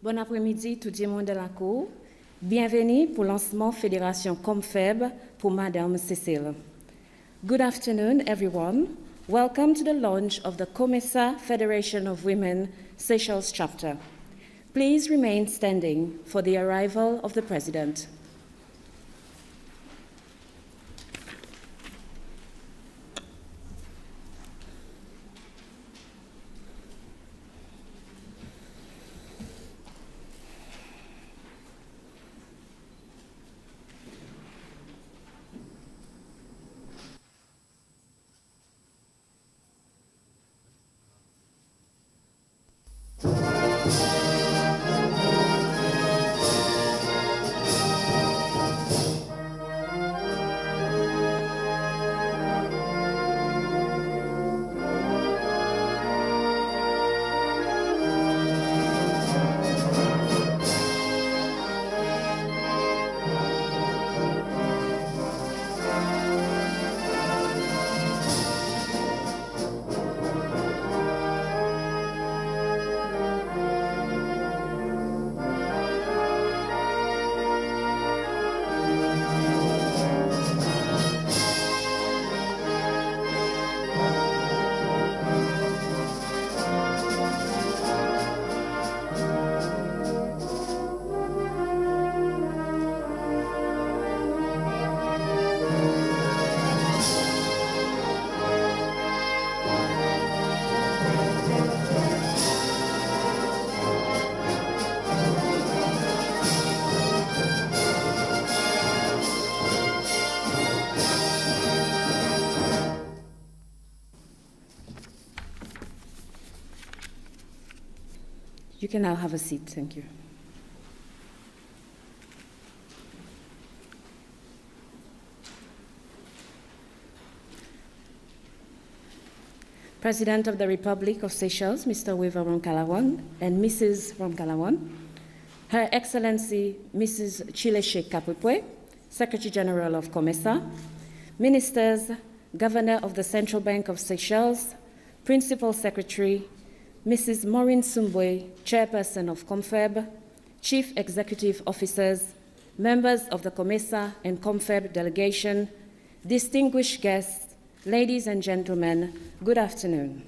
Bon après-midi, tout le monde de la cour. Bienvenue pour le lancement Fédération COMFEB pour Madame Cécile. Good afternoon, everyone. Welcome to the launch of the Comesa Federation of Women Seychelles chapter. Please remain standing for the arrival of the President. You can now have a seat. Thank you. President of the Republic of Seychelles, Mr. Weaver Ronkalawon, and Mrs. Ronkalawon, Her Excellency Mrs. Chileshe Kapupwe, Secretary General of Comesa, Ministers, Governor of the Central Bank of Seychelles, Principal Secretary, Mrs. Maureen Sumbwe, Chairperson of COMFEB, Chief Executive Officers, members of the Comesa and COMFEB delegation, distinguished guests, ladies and gentlemen, good afternoon.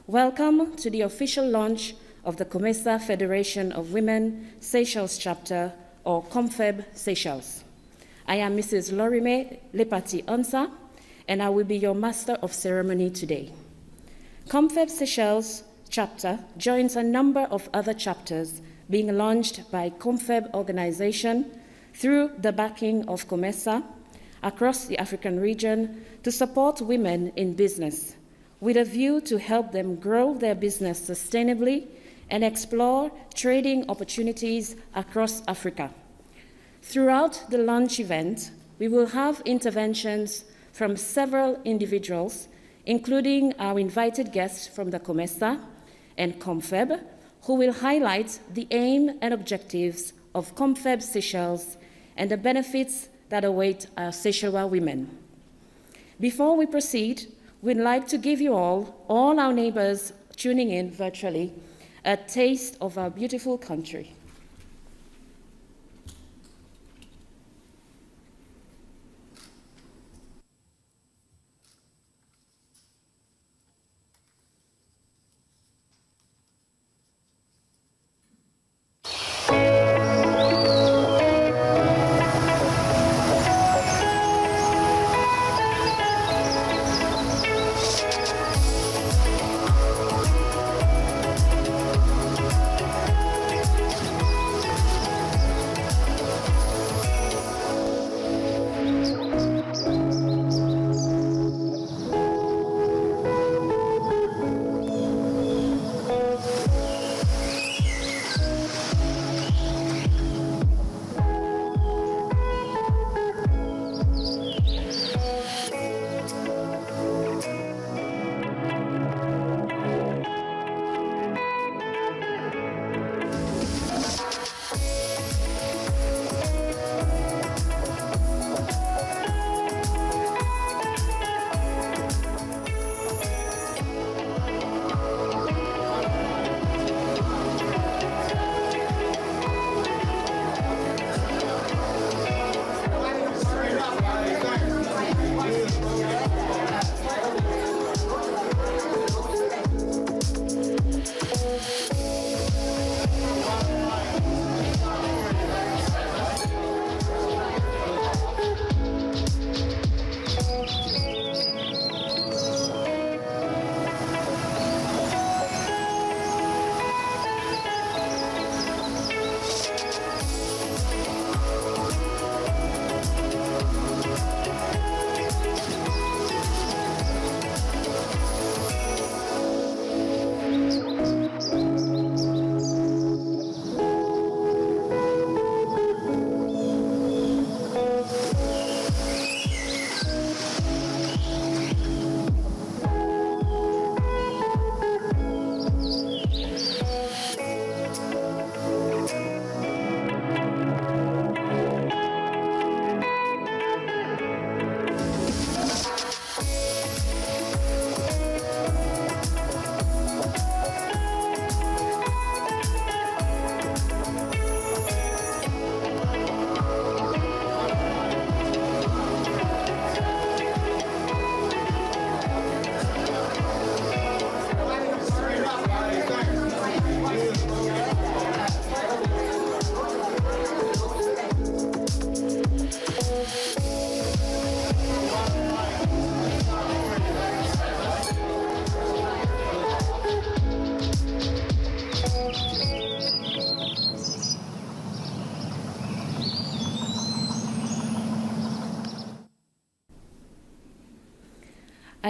Welcome to the official launch of the Comesa Federation of Women Seychelles chapter, or COMFEB Seychelles. I am Mrs. Lorime Lepati Ansa, and I will be your Master of Ceremony today. COMFEB Seychelles chapter joins a number of other chapters being launched by COMFEB organization through the backing of Comesa across the African region to support women in business with a view to help them grow their business sustainably and explore trading opportunities across Africa. Throughout the launch event, we will have interventions from several individuals, including our invited guests from the Comesa and COMFEB, who will highlight the aim and objectives of COMFEB Seychelles and the benefits that await our Seychellois women. Before we proceed, we'd like to give you all our neighbors tuning in virtually, a taste of our beautiful country.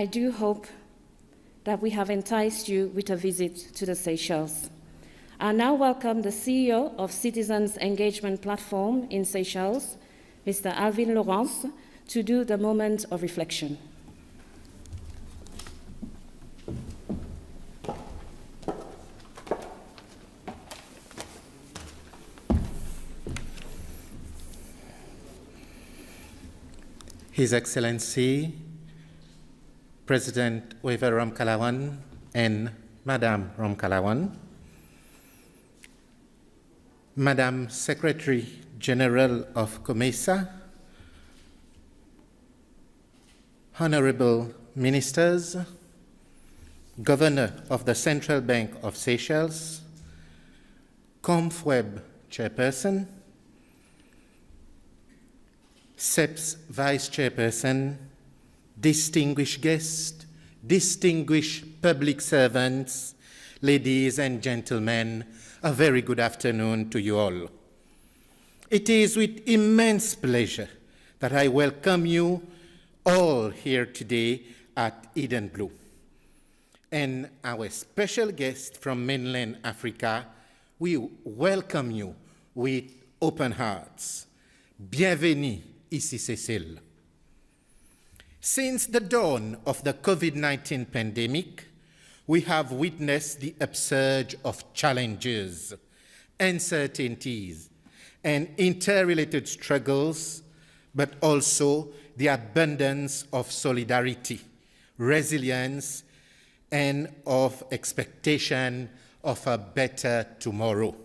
I do hope that we have enticed you with a visit to the Seychelles. I now welcome the CEO of Citizens Engagement Platform in Seychelles, Mr. Alvin Laurence, to do the moment of reflection. His Excellency, President Wever Ramkalawan and Madame Ramkalawan, Madam Secretary General of Comesa, Honorable Ministers, Governor of the Central Bank of Seychelles, COMFEB Chairperson, CEP's Vice Chairperson, distinguished guests, distinguished public servants, ladies and gentlemen, a very good afternoon to you all. It is with immense pleasure that I welcome you all here today at Eden Blue. And our special guest from mainland Africa, we welcome you with open hearts. Bienvenue ici Seychelles. Since the dawn of the COVID-19 pandemic, we have witnessed the upsurge of challenges, uncertainties, and interrelated struggles, but also the abundance of solidarity, resilience, and of expectation of a better tomorrow.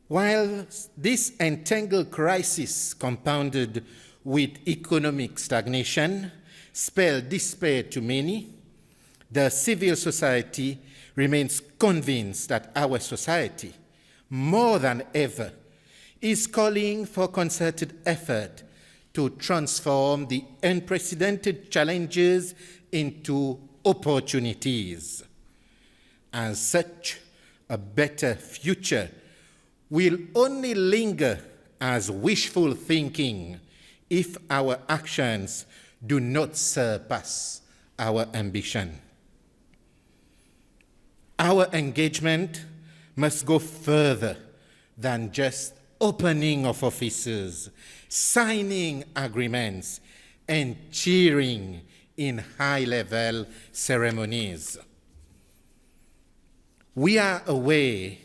While this entangled crisis, compounded with economic stagnation, spelled despair to many, the civil society remains convinced that our society, more than ever, is calling for concerted effort to transform the unprecedented challenges into opportunities. As such, a better future will only linger as wishful thinking if our actions do not surpass our ambition. Our engagement must go further than just opening of offices, signing agreements, and cheering in high-level ceremonies. We are aware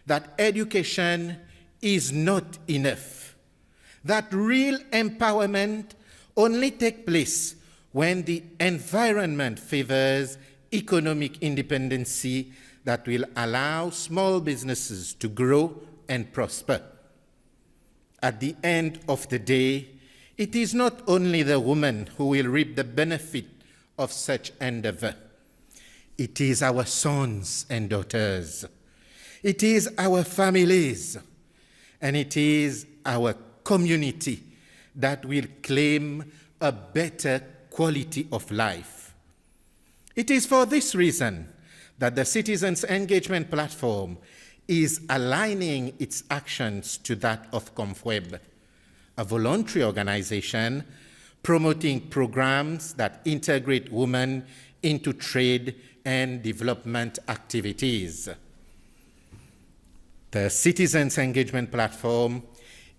that education is not enough, that real empowerment only takes place when the environment favors economic independency that will allow small businesses to grow and prosper. At the end of the day, it is not only the woman who will reap the benefit of such endeavor. It is our sons and daughters. It is our families, and it is our community that will claim a better quality of life. It is for this reason that the Citizens Engagement Platform is aligning its actions to that of COMFEB, a voluntary organization promoting programs that integrate women into trade and development activities. The Citizens Engagement Platform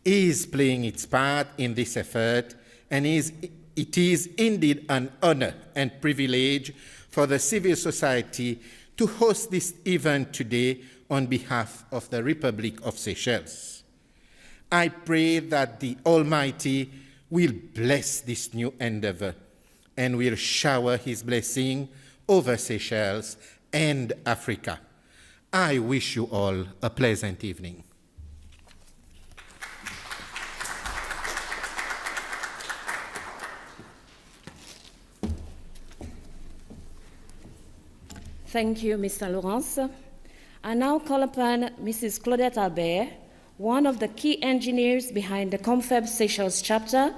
is playing its part in this effort, and it is indeed an honor and privilege for the civil society to host this event today on behalf of the Republic of Seychelles. I pray that the Almighty will bless this new endeavor and will shower His blessing over Seychelles and Africa. I wish you all a pleasant evening. Thank you, Mr. Laurence. I now call upon Mrs. Claudette Albert, one of the key engineers behind the COMFEB Seychelles chapter,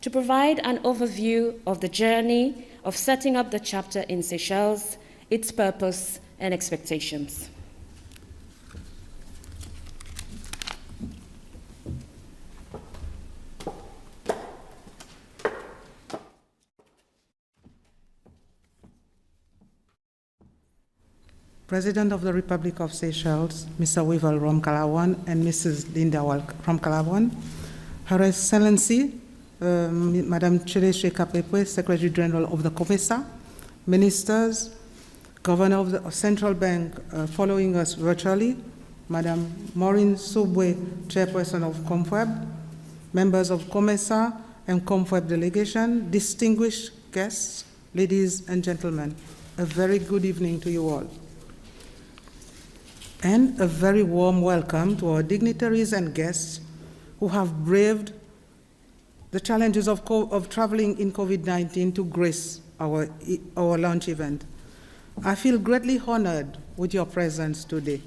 to provide an overview of the journey of setting up the chapter in Seychelles, its purpose and expectations. President of the Republic of Seychelles, Mr. Weval Ramkalawan and Mrs. Linda Ramkalawan, Her Excellency, Madam Chileche Kapepwe, Secretary General of the Comesa, Ministers, Governor of the Central Bank following us virtually, Madam Maureen Subwe, Chairperson of COMFEB, members of Comesa and COMFEB delegation, distinguished guests, ladies and gentlemen, a very good evening to you all. And a very warm welcome to our dignitaries and guests who have braved the challenges of traveling in COVID-19 to grace our launch event. I feel greatly honored with your presence today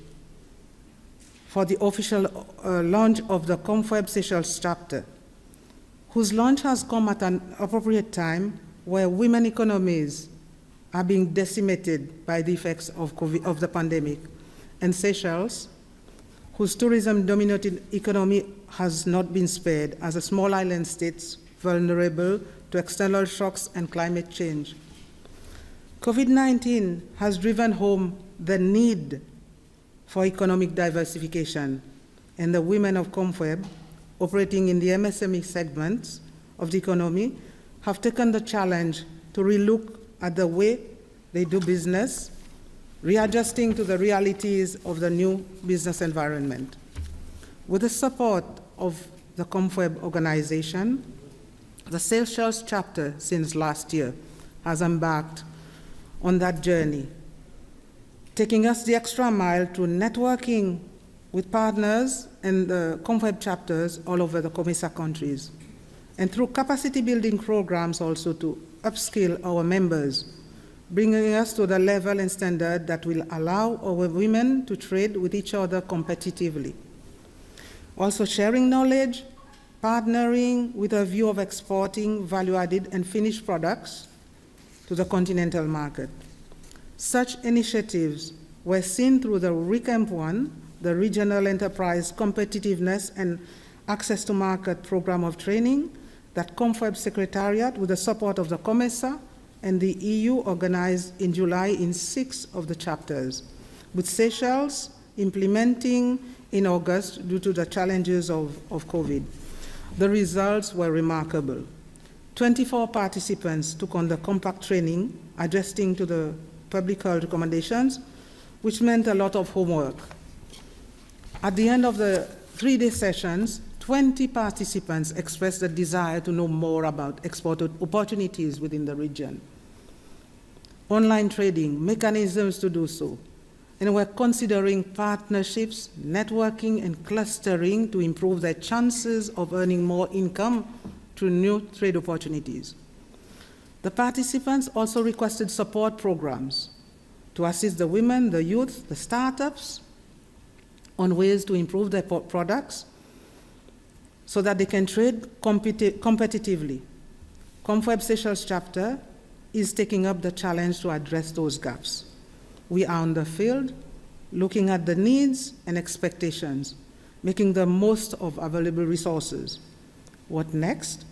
for the official launch of the COMFEB Seychelles chapter, whose launch has come at an appropriate time where women economies are being decimated by the effects of the pandemic. And Seychelles, whose tourism-dominated economy has not been spared as a small island state vulnerable to external shocks and climate change. COVID-19 has driven home the need for economic diversification, and the women of COMFEB, operating in the MSME segments of the economy, have taken the challenge to relook at the way they do business, readjusting to the realities of the new business environment. With the support of the COMFEB organization, the Seychelles chapter since last year has embarked on that journey, taking us the extra mile to networking with partners and the COMFEB chapters all over the Comesa countries, and through capacity building programs also to upskill our members, bringing us to the level and standard that will allow our women to trade with each other competitively. Also sharing knowledge, partnering with a view of exporting value-added and finished products to the continental market. Such initiatives were seen through the RECAMP1, the Regional Enterprise Competitiveness and Access to Market Program of Training that COMFEB Secretariat, with the support of the Comesa and the EU, organized in July in 6 of the chapters, with Seychelles implementing in August due to the challenges of COVID. The results were remarkable. 24 participants took on the compact training, adjusting to the public health recommendations, which meant a lot of homework. At the end of the 3-day sessions, 20 participants expressed the desire to know more about export opportunities within the region, online trading, mechanisms to do so, and were considering partnerships, networking, and clustering to improve their chances of earning more income through new trade opportunities. The participants also requested support programs to assist the women, the youth, the startups on ways to improve their products so that they can trade competitively. COMFEB Seychelles chapter is taking up the challenge to address those gaps. We are on the field, looking at the needs and expectations, making the most of available resources. What next?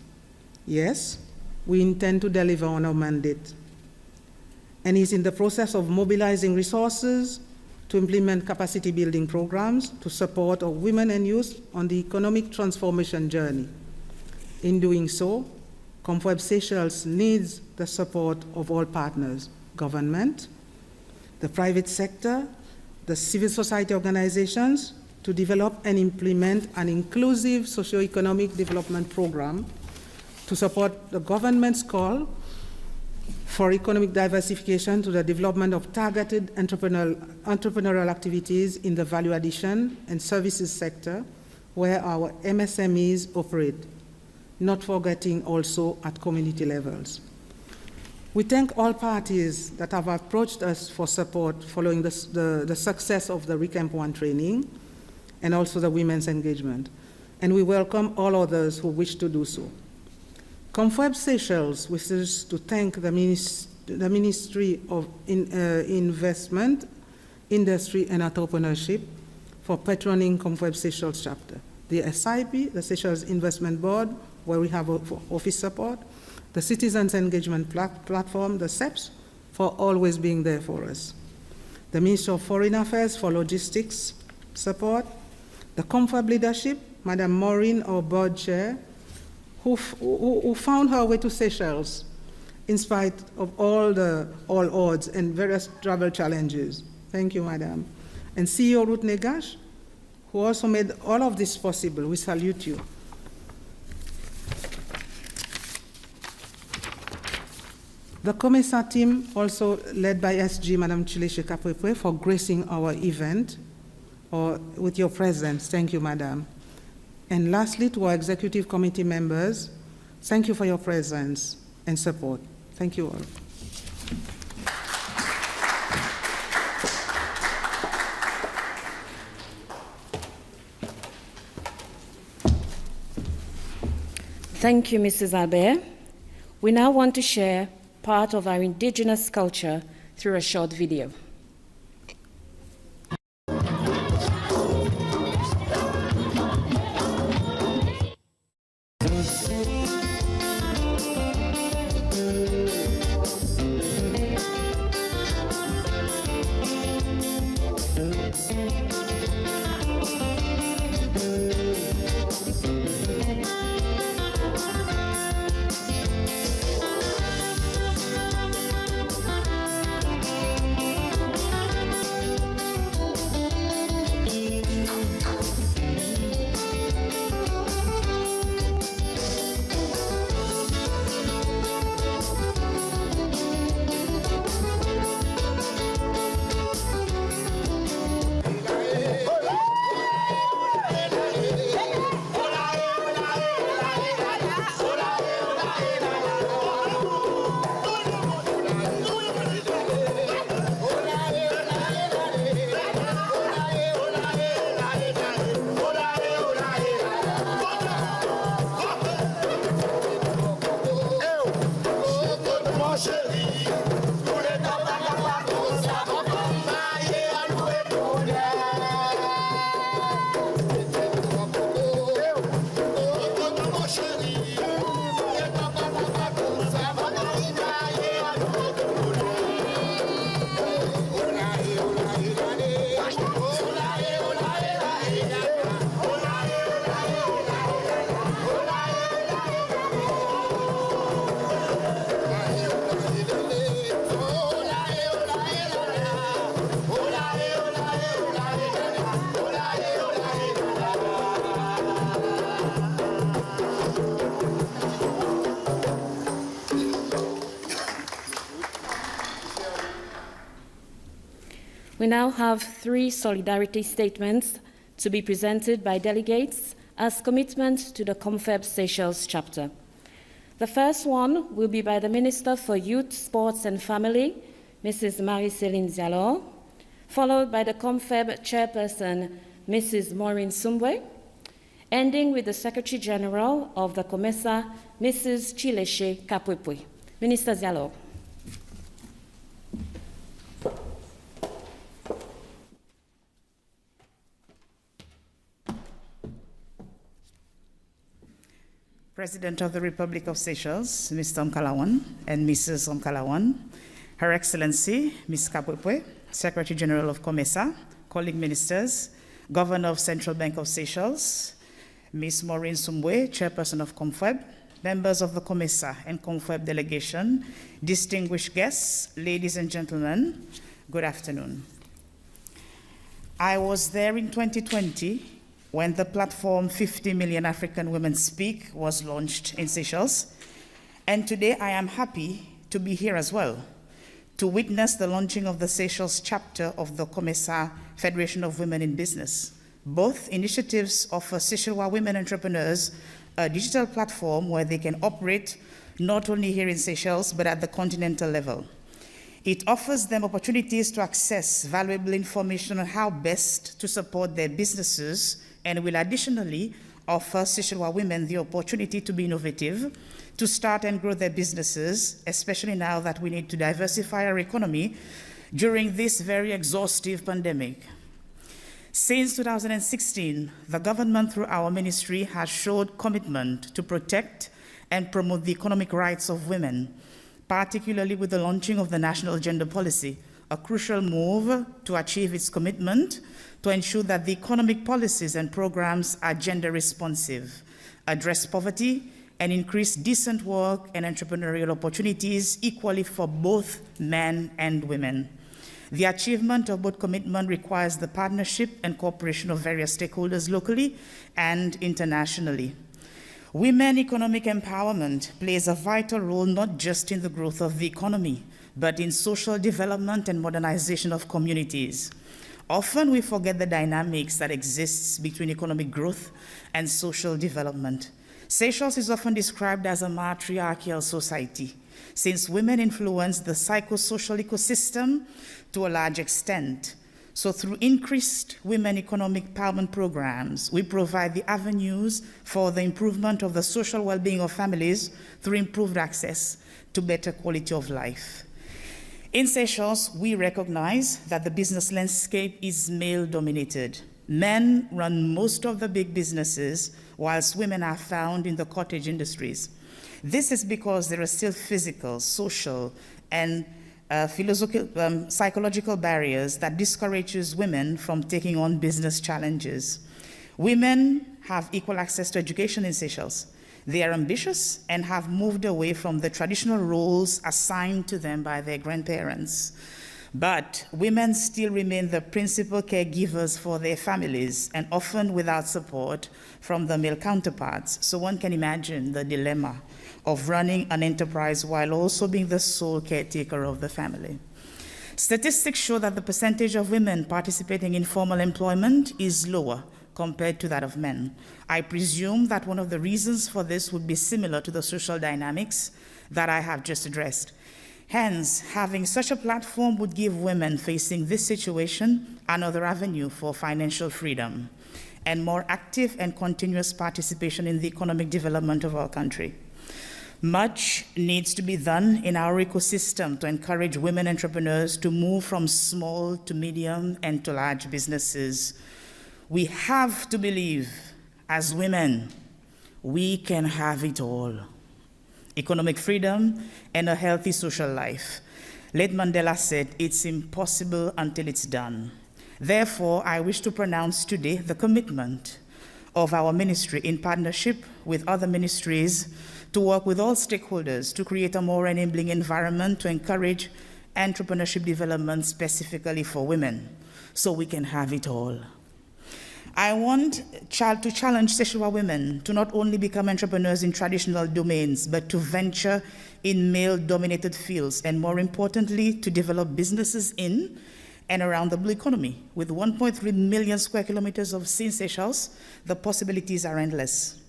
Yes, we intend to deliver on our mandate, and is in the process of mobilizing resources to implement capacity building programs to support our women and youth on the economic transformation journey. In doing so, COMFEB Seychelles needs the support of all partners, government, the private sector, the civil society organizations, to develop and implement an inclusive socio-economic development program to support the government's call for economic diversification to the development of targeted entrepreneurial activities in the value addition and services sector where our MSMEs operate, not forgetting also at community levels. We thank all parties that have approached us for support following the success of the RECAMP1 training and also the women's engagement, and we welcome all others who wish to do so. COMFEB Seychelles wishes to thank the Ministry of Investment, Industry and Entrepreneurship for patroning COMFEB Seychelles chapter, the SIP, the Seychelles Investment Board, where we have office support, the Citizens Engagement Platform, the CEPS, for always being there for us. the Minister of Foreign Affairs for logistics support, the COMFEB leadership, Madam Maureen, our board chair, who found her way to Seychelles in spite of all odds and various travel challenges. Thank you, Madam. And CEO Ruth Negash, who also made all of this possible. We salute you. The Comesa team, also led by SG Madam Chileshe Kapwepwe, for gracing our event with your presence. Thank you, Madam. And lastly, to our executive committee members, thank you for your presence and support. Thank you all. Thank you, Mrs. Albert. We now want to share part of our indigenous culture through a short video. We now have 3 solidarity statements to be presented by delegates as commitment to the COMFEB Seychelles chapter. The first one will be by the Minister for Youth, Sports and Family, Mrs. Marie-Céline Diallo, followed by the COMFEB chairperson, Mrs. Maureen Sumbwe, ending with the Secretary General of the Comesa, Mrs. Chileshe Kapwepwe. Minister Diallo. President of the Republic of Seychelles, Mr. Omkalawan and Mrs. Omkalawan, Her Excellency, Ms. Kapwepwe, Secretary General of Comesa, colleague ministers, Governor of Central Bank of Seychelles, Ms. Maureen Sumbwe, Chairperson of COMFEB, members of the Comesa and COMFEB delegation, distinguished guests, ladies and gentlemen, good afternoon. I was there in 2020 when the platform 50 Million African Women Speak was launched in Seychelles. And today I am happy to be here as well, to witness the launching of the Seychelles chapter of the Comesa Federation of Women in Business. Both initiatives offer Seychellois women entrepreneurs a digital platform where they can operate not only here in Seychelles, but at the continental level. It offers them opportunities to access valuable information on how best to support their businesses, and will additionally offer Seychellois women the opportunity to be innovative, to start and grow their businesses, especially now that we need to diversify our economy during this very exhaustive pandemic. Since 2016, the government through our ministry has showed commitment to protect and promote the economic rights of women, particularly with the launching of the National Gender Policy a crucial move to achieve its commitment to ensure that the economic policies and programs are gender responsive, address poverty, and increase decent work and entrepreneurial opportunities equally for both men and women. The achievement of both commitments requires the partnership and cooperation of various stakeholders locally and internationally. Women economic empowerment plays a vital role not just in the growth of the economy, but in social development and modernization of communities. Often we forget the dynamics that exists between economic growth and social development. Seychelles is often described as a matriarchal society, since women influence the psychosocial ecosystem to a large extent. So through increased women economic empowerment programs, we provide the avenues for the improvement of the social well-being of families through improved access to better quality of life. In Seychelles, we recognize that the business landscape is male-dominated. Men run most of the big businesses, whilst women are found in the cottage industries. This is because there are still physical, social, and psychological barriers that discourages women from taking on business challenges. Women have equal access to education in Seychelles. They are ambitious and have moved away from the traditional roles assigned to them by their grandparents. But women still remain the principal caregivers for their families, and often without support from the male counterparts. So one can imagine the dilemma of running an enterprise while also being the sole caretaker of the family. Statistics show that the percentage of women participating in formal employment is lower compared to that of men. I presume that one of the reasons for this would be similar to the social dynamics that I have just addressed. Hence, having such a platform would give women facing this situation another avenue for financial freedom and more active and continuous participation in the economic development of our country. Much needs to be done in our ecosystem to encourage women entrepreneurs to move from small to medium and to large businesses. We have to believe, as women, we can have it all. Economic freedom and a healthy social life. Late Mandela said, it's impossible until it's done. Therefore, I wish to pronounce today the commitment of our ministry in partnership with other ministries to work with all stakeholders to create a more enabling environment to encourage entrepreneurship development specifically for women, so we can have it all. I want to challenge Seychelles women to not only become entrepreneurs in traditional domains, but to venture in male-dominated fields, and more importantly, to develop businesses in and around the blue economy. With 1.3 million square kilometers of sea in Seychelles, the possibilities are endless.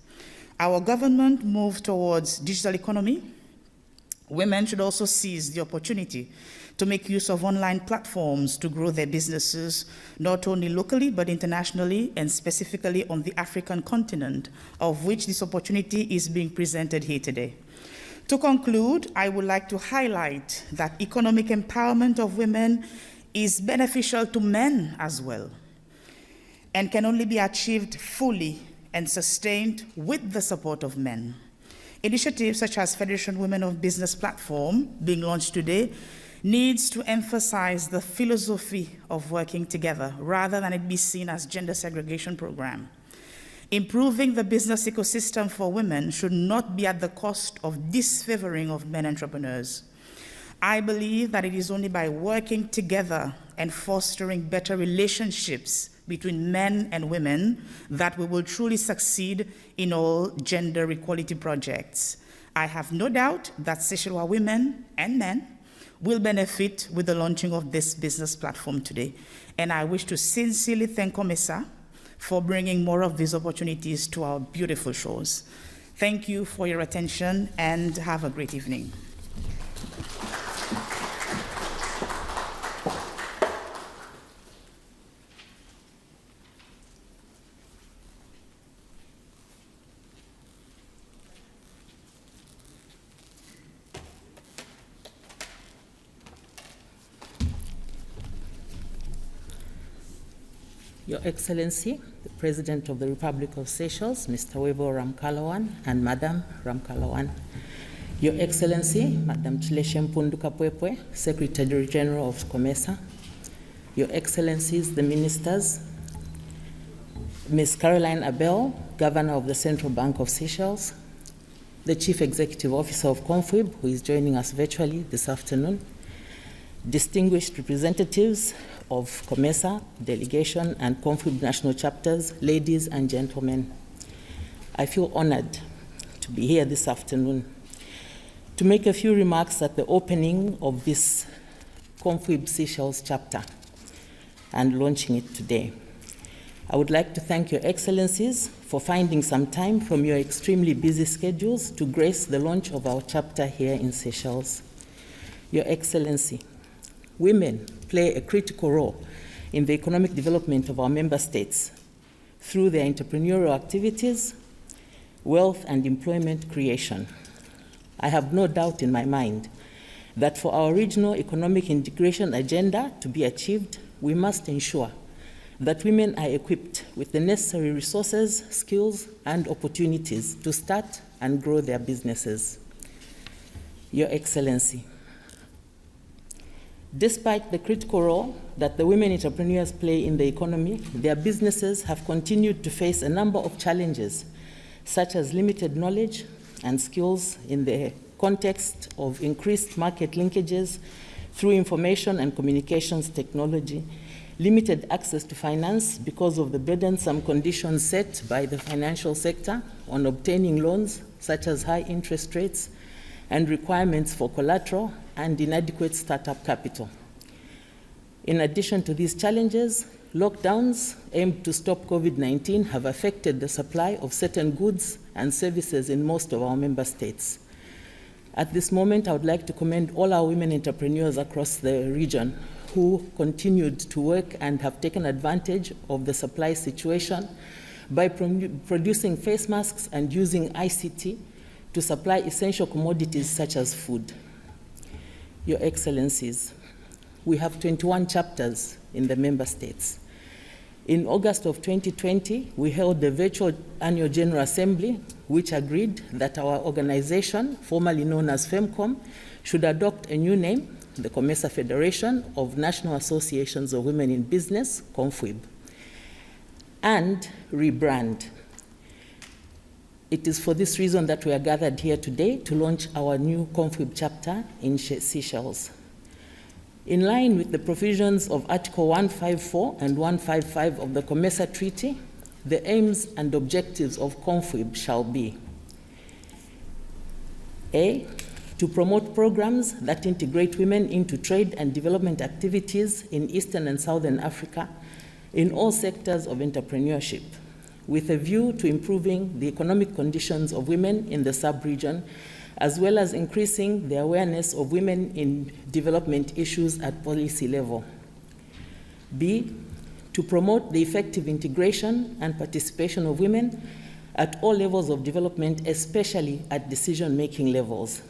Our government moved towards digital economy. Women should also seize the opportunity to make use of online platforms to grow their businesses, not only locally, but internationally, and specifically on the African continent, of which this opportunity is being presented here today. To conclude, I would like to highlight that economic empowerment of women is beneficial to men as well, and can only be achieved fully and sustained with the support of men. Initiatives such as Federation Women of Business platform being launched today needs to emphasize the philosophy of working together rather than it be seen as gender segregation program. Improving the business ecosystem for women should not be at the cost of disfavoring of men entrepreneurs. I believe that it is only by working together and fostering better relationships between men and women that we will truly succeed in all gender equality projects. I have no doubt that Seychelles women and men will benefit with the launching of this business platform today. And I wish to sincerely thank Comesa for bringing more of these opportunities to our beautiful shores. Thank you for your attention and have a great evening. Your Excellency, the President of the Republic of Seychelles, Mr. Webo Ramkalawan, and Madam Ramkalawan, Your Excellency, Madam Chileshe Kapwepwe, Secretary General of Comesa, Your Excellencies, the Ministers, Ms. Caroline Abel, Governor of the Central Bank of Seychelles, the Chief Executive Officer of COMFEB, who is joining us virtually this afternoon, distinguished representatives of Comesa, delegation, and COMFEB national chapters, ladies and gentlemen. I feel honored to be here this afternoon to make a few remarks at the opening of this COMFEB Seychelles chapter and launching it today. I would like to thank Your Excellencies for finding some time from your extremely busy schedules to grace the launch of our chapter here in Seychelles. Your Excellency, women play a critical role in the economic development of our member states through their entrepreneurial activities, wealth and employment creation. I have no doubt in my mind that for our regional economic integration agenda to be achieved, we must ensure that women are equipped with the necessary resources, skills, and opportunities to start and grow their businesses. Your Excellency, despite the critical role that the women entrepreneurs play in the economy, their businesses have continued to face a number of challenges, such as limited knowledge and skills in the context of increased market linkages through information and communications technology, limited access to finance because of the burdensome conditions set by the financial sector on obtaining loans, such as high interest rates and requirements for collateral and inadequate startup capital. In addition to these challenges, lockdowns aimed to stop COVID-19 have affected the supply of certain goods and services in most of our member states. At this moment, I would like to commend all our women entrepreneurs across the region who continued to work and have taken advantage of the supply situation by producing face masks and using ICT to supply essential commodities such as food. Your Excellencies, we have 21 chapters in the member states. In August of 2020, we held the virtual annual General Assembly, which agreed that our organization, formerly known as FEMCOM, should adopt a new name, the Comesa Federation of National Associations of Women in Business, COMFEB, and rebrand. It is for this reason that we are gathered here today to launch our new COMFEB chapter in Seychelles. In line with the provisions of Article 154 and 155 of the Comesa Treaty, the aims and objectives of COMFEB shall be: A, to promote programs that integrate women into trade and development activities in Eastern and Southern Africa in all sectors of entrepreneurship, with a view to improving the economic conditions of women in the sub-region, as well as increasing the awareness of women in development issues at policy level. B, to promote the effective integration and participation of women at all levels of development, especially at decision-making levels.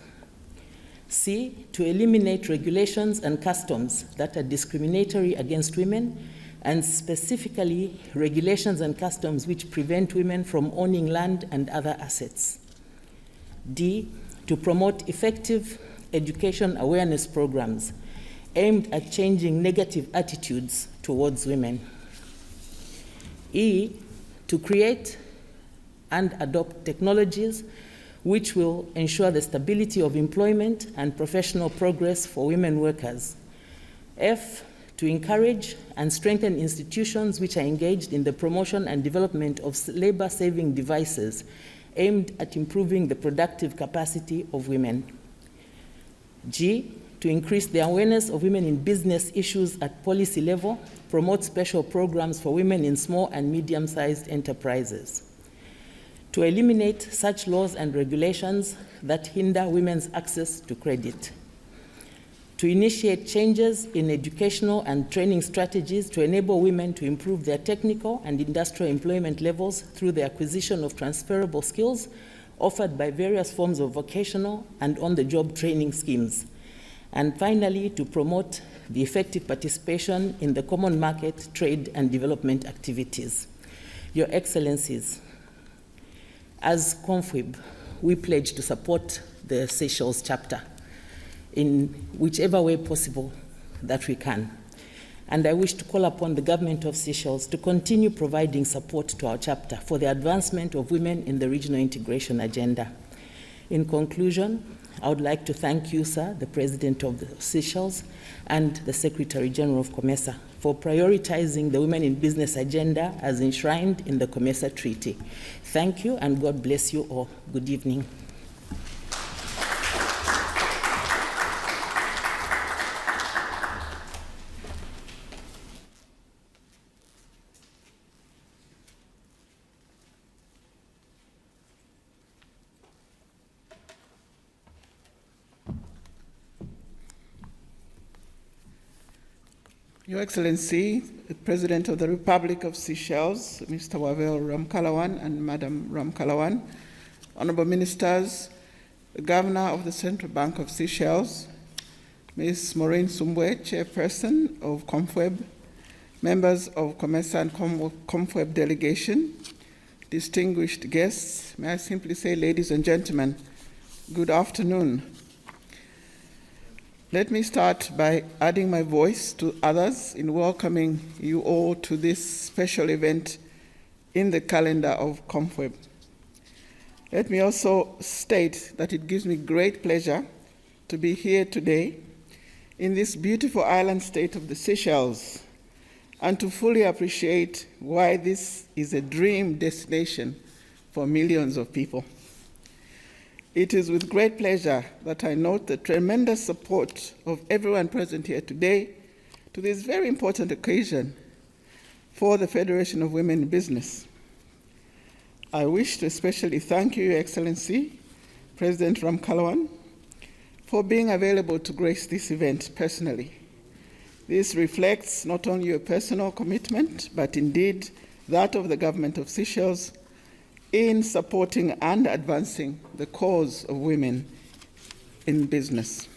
C, to eliminate regulations and customs that are discriminatory against women, and specifically regulations and customs which prevent women from owning land and other assets. D, to promote effective education awareness programs aimed at changing negative attitudes towards women. E, to create and adopt technologies which will ensure the stability of employment and professional progress for women workers. F, to encourage and strengthen institutions which are engaged in the promotion and development of labor-saving devices aimed at improving the productive capacity of women. G, to increase the awareness of women in business issues at policy level, promote special programs for women in small and medium-sized enterprises. To eliminate such laws and regulations that hinder women's access to credit. To initiate changes in educational and training strategies to enable women to improve their technical and industrial employment levels through the acquisition of transferable skills offered by various forms of vocational and on-the-job training schemes. And finally, to promote the effective participation in the common market, trade, and development activities. Your Excellencies, as COMFEB, we pledge to support the Seychelles chapter in whichever way possible that we can. And I wish to call upon the government of Seychelles to continue providing support to our chapter for the advancement of women in the regional integration agenda. In conclusion, I would like to thank you, sir, the President of the Seychelles, and the Secretary General of Comesa for prioritizing the Women in Business agenda as enshrined in the Comesa Treaty. Thank you, and God bless you all. Good evening. Your Excellency, the President of the Republic of Seychelles, Mr. Wavel Ramkalawan and Madam Ramkalawan, Honorable Ministers, the Governor of the Central Bank of Seychelles, Ms. Maureen Sumbwe, Chairperson of COMFEB, members of Comesa and COMFEB delegation, distinguished guests, may I simply say, ladies and gentlemen, good afternoon. Let me start by adding my voice to others in welcoming you all to this special event in the calendar of COMFEB. Let me also state that it gives me great pleasure to be here today in this beautiful island state of the Seychelles and to fully appreciate why this is a dream destination for millions of people. It is with great pleasure that I note the tremendous support of everyone present here today to this very important occasion for the Federation of Women in Business. I wish to especially thank you, Your Excellency, President Ramkalawan, for being available to grace this event personally. This reflects not only your personal commitment, but indeed that of the government of Seychelles in supporting and advancing the cause of women in business.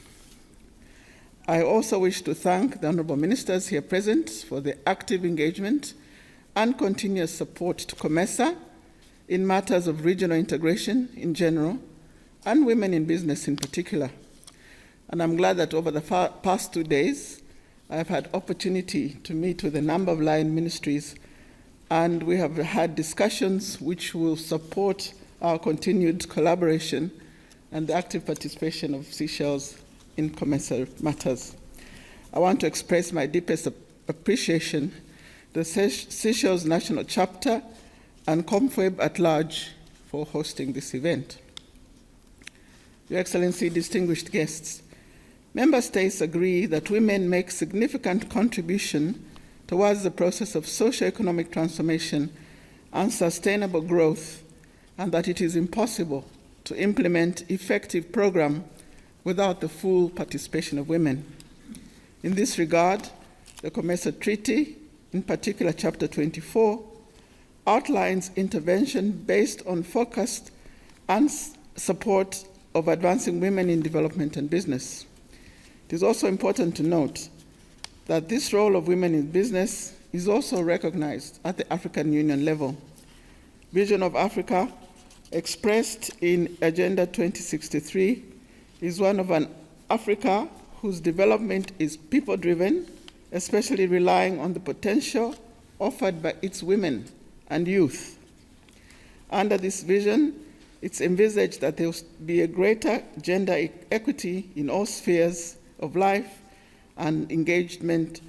I also wish to thank the honorable ministers here present for their active engagement and continuous support to Comesa in matters of regional integration in general and women in business in particular. And I'm glad that over the past 2 days, I've had opportunity to meet with a number of line ministries, and we have had discussions which will support our continued collaboration and the active participation of Seychelles in Comesa matters. I want to express my deepest appreciation to the Seychelles National Chapter and COMFEB at large for hosting this event. Your Excellency, distinguished guests, Member States agree that women make significant contribution towards the process of socio-economic transformation and sustainable growth, and that it is impossible to implement effective programs without the full participation of women. In this regard, the Comesa Treaty, in particular Chapter 24, outlines intervention based on focused and support of advancing women in development and business. It is also important to note that this role of women in business is also recognized at the African Union level. Vision of Africa, expressed in Agenda 2063, is one of an Africa whose development is people-driven, especially relying on the potential offered by its women and youth. Under this vision, it's envisaged that there will be a greater gender equity in all spheres of life and engagement,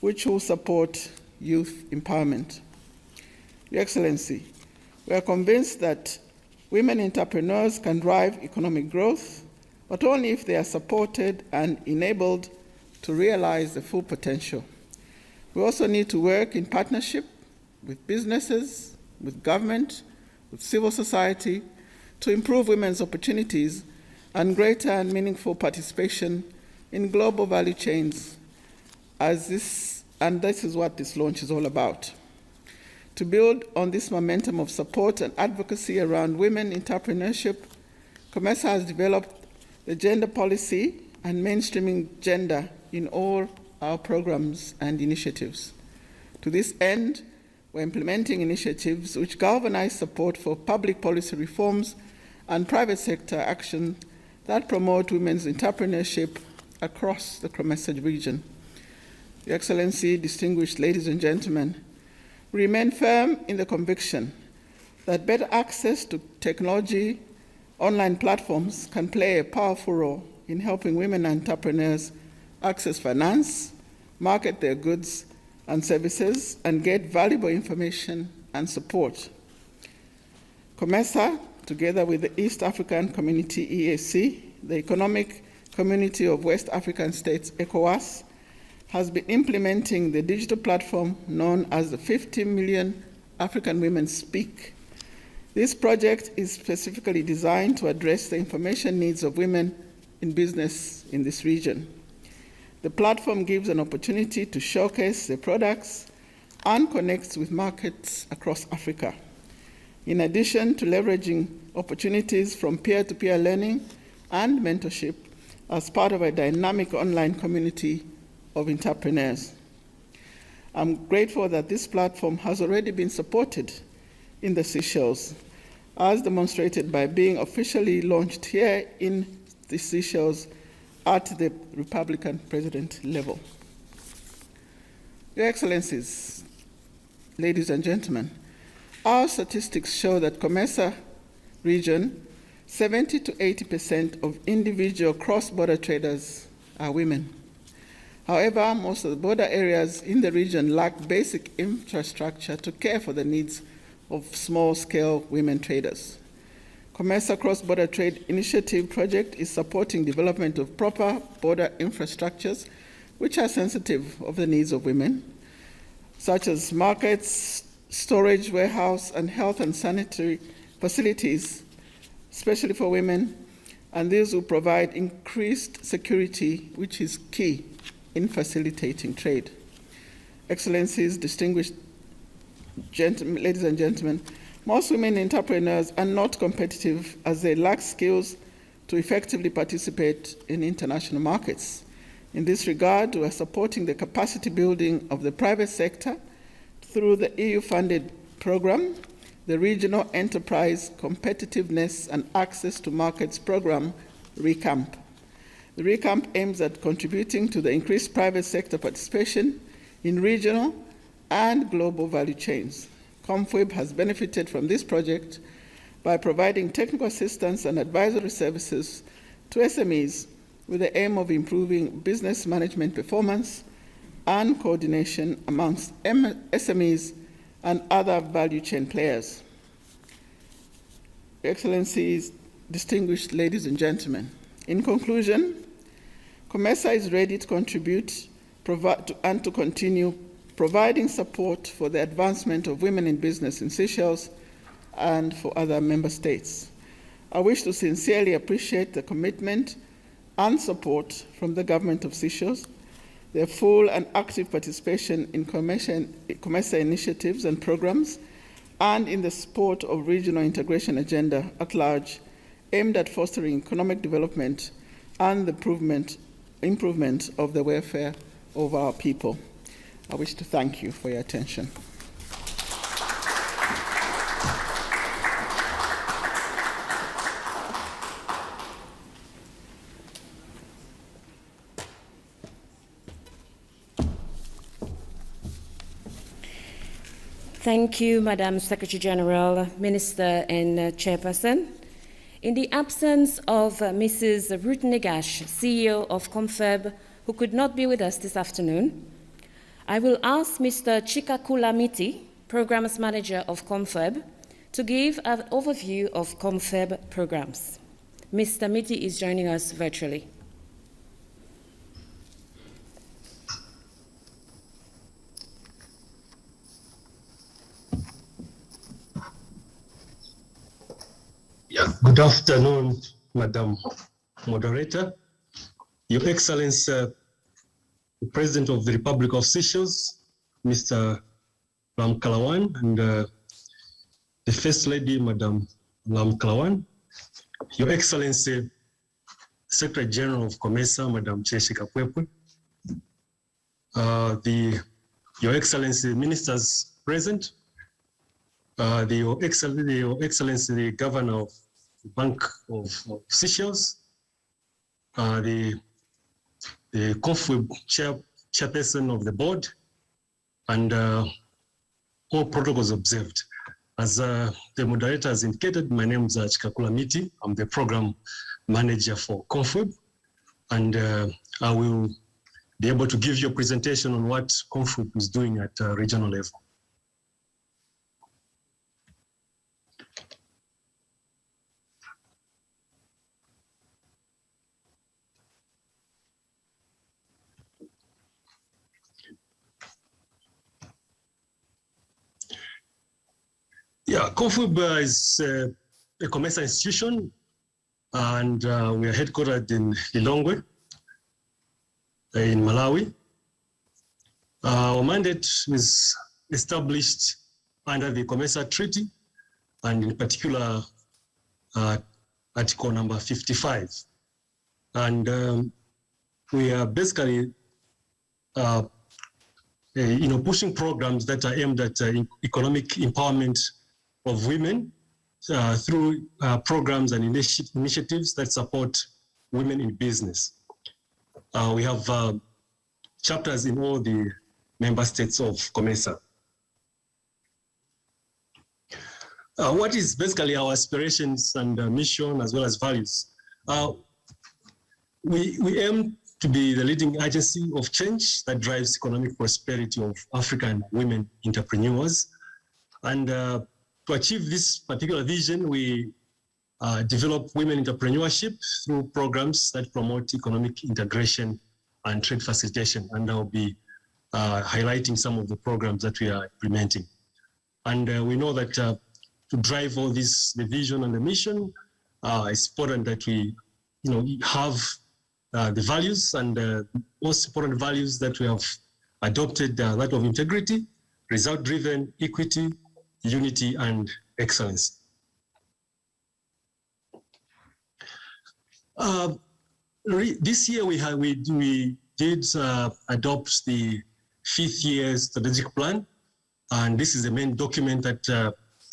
which will support youth empowerment. Your Excellency, we are convinced that women entrepreneurs can drive economic growth, but only if they are supported and enabled to realize the full potential. We also need to work in partnership with businesses, with government, with civil society, to improve women's opportunities and greater and meaningful participation in global value chains, this is what this launch is all about. To build on this momentum of support and advocacy around women entrepreneurship, Comesa has developed the gender policy and mainstreaming gender in all our programs and initiatives. To this end, we're implementing initiatives which galvanize support for public policy reforms and private sector action that promote women's entrepreneurship across the Comesa region. Your Excellency, distinguished ladies and gentlemen, we remain firm in the conviction that better access to technology, online platforms can play a powerful role in helping women entrepreneurs access finance, market their goods and services, and get valuable information and support. Comesa, together with the East African Community EAC, the Economic Community of West African States ECOWAS, has been implementing the digital platform known as the 50 Million African Women Speak. This project is specifically designed to address the information needs of women in business in this region. The platform gives an opportunity to showcase their products and connects with markets across Africa. In addition to leveraging opportunities from peer-to-peer learning and mentorship as part of a dynamic online community of entrepreneurs. I'm grateful that this platform has already been supported in the Seychelles, as demonstrated by being officially launched here in the Seychelles at the Republican president level. Your Excellencies, ladies and gentlemen, our statistics show that Comesa region, 70 to 80% of individual cross-border traders are women. However, most of the border areas in the region lack basic infrastructure to care for the needs of small-scale women traders. Comesa Cross-Border Trade Initiative project is supporting development of proper border infrastructures which are sensitive of the needs of women, such as markets, storage, warehouse, and health and sanitary facilities, especially for women, and these will provide increased security, which is key in facilitating trade. Excellencies, distinguished ladies and gentlemen, most women entrepreneurs are not competitive as they lack skills to effectively participate in international markets. In this regard, we are supporting the capacity building of the private sector through the EU-funded program, the Regional Enterprise Competitiveness and Access to Markets Program, RECAMP. The RECAMP aims at contributing to the increased private sector participation in regional and global value chains. COMFEB has benefited from this project by providing technical assistance and advisory services to SMEs with the aim of improving business management performance and coordination amongst SMEs and other value chain players. Excellencies, distinguished ladies and gentlemen, in conclusion, Comesa is ready to contribute and to continue providing support for the advancement of women in business in Seychelles and for other member states. I wish to sincerely appreciate the commitment and support from the government of Seychelles, their full and active participation in Comesa initiatives and programs, and in the support of regional integration agenda at large, aimed at fostering economic development and the improvement of the welfare of our people. I wish to thank you for your attention. Thank you, Madam Secretary General, Minister and Chairperson. In the absence of Mrs. Ruth Negash, CEO of COMFEB, who could not be with us this afternoon, I will ask Mr. Chikakula Miti, Programs Manager of COMFEB, to give an overview of COMFEB programs. Mr. Miti is joining us virtually. Good afternoon, Madam Moderator, Your Excellency, the President of the Republic of Seychelles, Mr. Lam Kalawan, and the First Lady, Madam Lam Kalawan, Your Excellency, Secretary General of Comesa, Madam Chileche Kapwepwe, Your Excellency Ministers present, Your Excellency, the Governor of the Bank of Seychelles, the COMFEB chairperson of the board, and all protocols observed. As the moderator has indicated, my name is Chikakula Miti. I'm the program manager for COMFEB, and I will be able to give you a presentation on what COMFEB is doing at regional level. Yeah, COMFEB is a Comesa institution, and we are headquartered in Lilongwe, in Malawi. Our mandate is established under the Comesa Treaty, and in particular, Article number 55. And we are basically pushing programs that are aimed at economic empowerment of women through programs and initiatives that support women in business. We have chapters in all the member states of Comesa. What is basically our aspirations and mission as well as values? We aim to be the leading agency of change that drives economic prosperity of African women entrepreneurs. And to achieve this particular vision, we develop women entrepreneurship through programs that promote economic integration and trade facilitation. And I'll be highlighting some of the programs that we are implementing. And we know that to drive all this, the vision and the mission, it's important that we have the values, and the most important values that we have adopted, that of integrity, result-driven, equity, unity, and excellence. This year we did adopt the 5th year strategic plan, and this is the main document that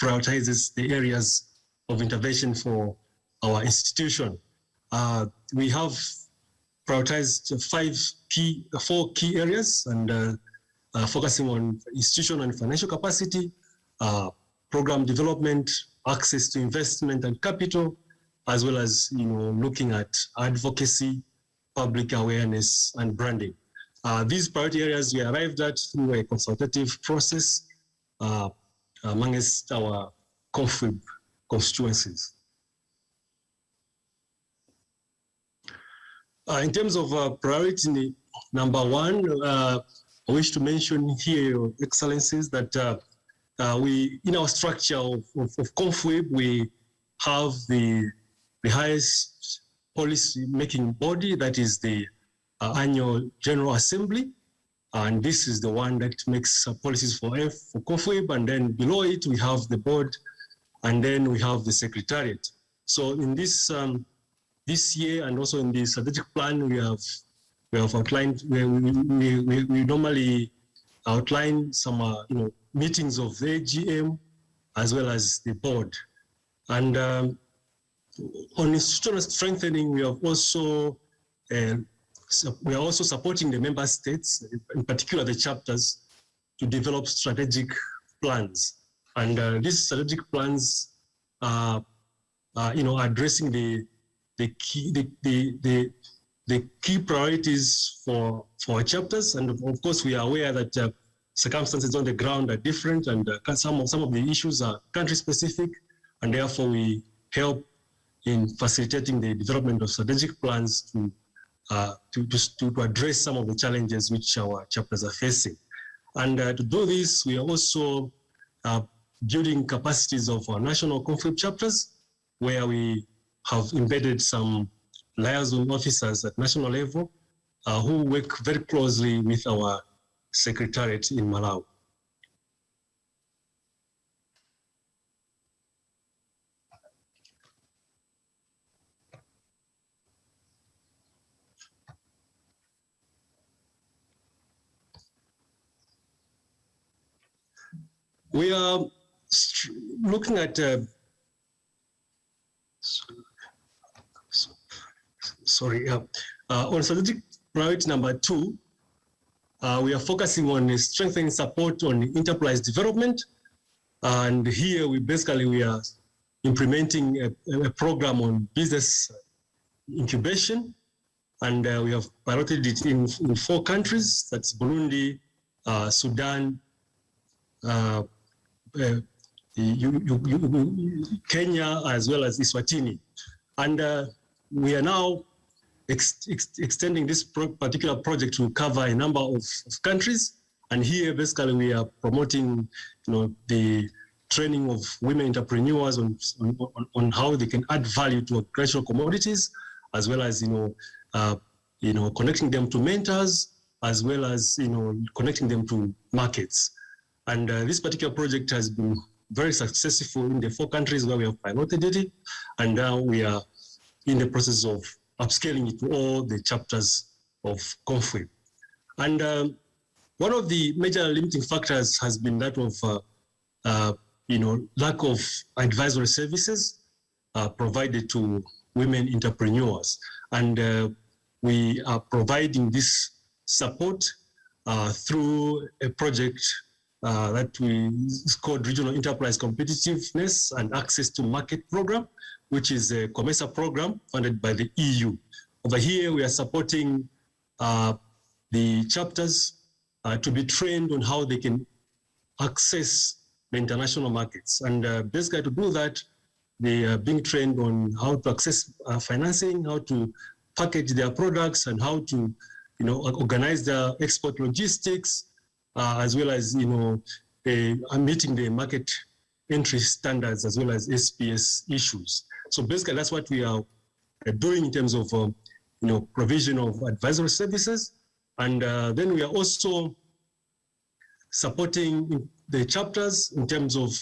prioritizes the areas of intervention for our institution. We have prioritized 4 key areas, and focusing on institutional and financial capacity, program development, access to investment and capital, as well as looking at advocacy, public awareness, and branding. These priority areas we arrived at through a consultative process amongst our COMFEB constituencies. In terms of priority number 1, I wish to mention here, Your Excellencies, that we, in our structure of COMFEB, we have the highest policy-making body, that is the annual General Assembly, and this is the one that makes policies for COMFEB, and then below it we have the board, and then we have the Secretariat. So in this this year, and also in the strategic plan, we have outlined, we normally outline some meetings of the AGM as well as the board. And on institutional strengthening, we have also we are also supporting the member states, in particular the chapters, to develop strategic plans. And these strategic plans are addressing the key priorities for our chapters. And of course, we are aware that circumstances on the ground are different, and some of the issues are country specific, and therefore we help in facilitating the development of strategic plans to address some of the challenges which our chapters are facing. And to do this, we are also building capacities of our national COMFEB chapters, where we have embedded some liaison officers at national level who work very closely with our Secretariat in Malawi. We are looking at On strategic priority number 2, we are focusing on strengthening support on enterprise development. And here we are implementing a program on business incubation. And we have piloted it in 4 countries. That's Burundi, Sudan, Kenya, as well as Eswatini. And we are now extending this particular project to cover a number of countries. And here, basically, we are promoting, the training of women entrepreneurs on how they can add value to agricultural commodities, as well as, connecting them to mentors, as well as, connecting them to markets. And this particular project has been very successful in the 4 countries where we have piloted it. And now we are in the process of upscaling it to all the chapters of COMFEB. And one of the major limiting factors has been that of, lack of advisory services provided to women entrepreneurs. And we are providing this support through a project that is called Regional Enterprise Competitiveness and Access to Market Program, which is a Comesa program funded by the EU. Over here, we are supporting the chapters to be trained on how they can access the international markets. And basically to do that, they are being trained on how to access financing, how to package their products, and how to, organize their export logistics, as well as, meeting the market entry standards, as well as SPS issues. So basically that's what we are doing in terms of, provision of advisory services. And then we are also supporting the chapters in terms of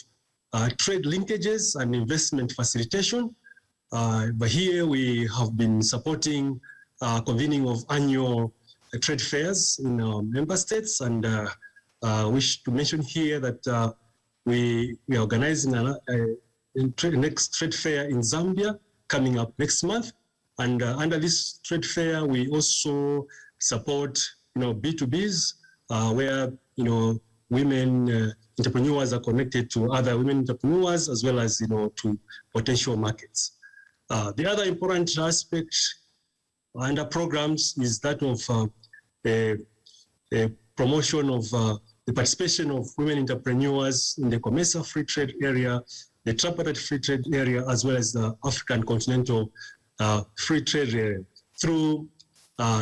trade linkages and investment facilitation. But here we have been supporting convening of annual trade fairs in our member states. And wish to mention here that we are organizing next trade fair in Zambia coming up next month. And under this trade fair, we also support, B2Bs, where, women entrepreneurs are connected to other women entrepreneurs, as well as, to potential markets. The other important aspect under programs is that of a promotion of the participation of women entrepreneurs in the Comesa free trade area, the tripartite free trade area, as well as the African continental free trade area through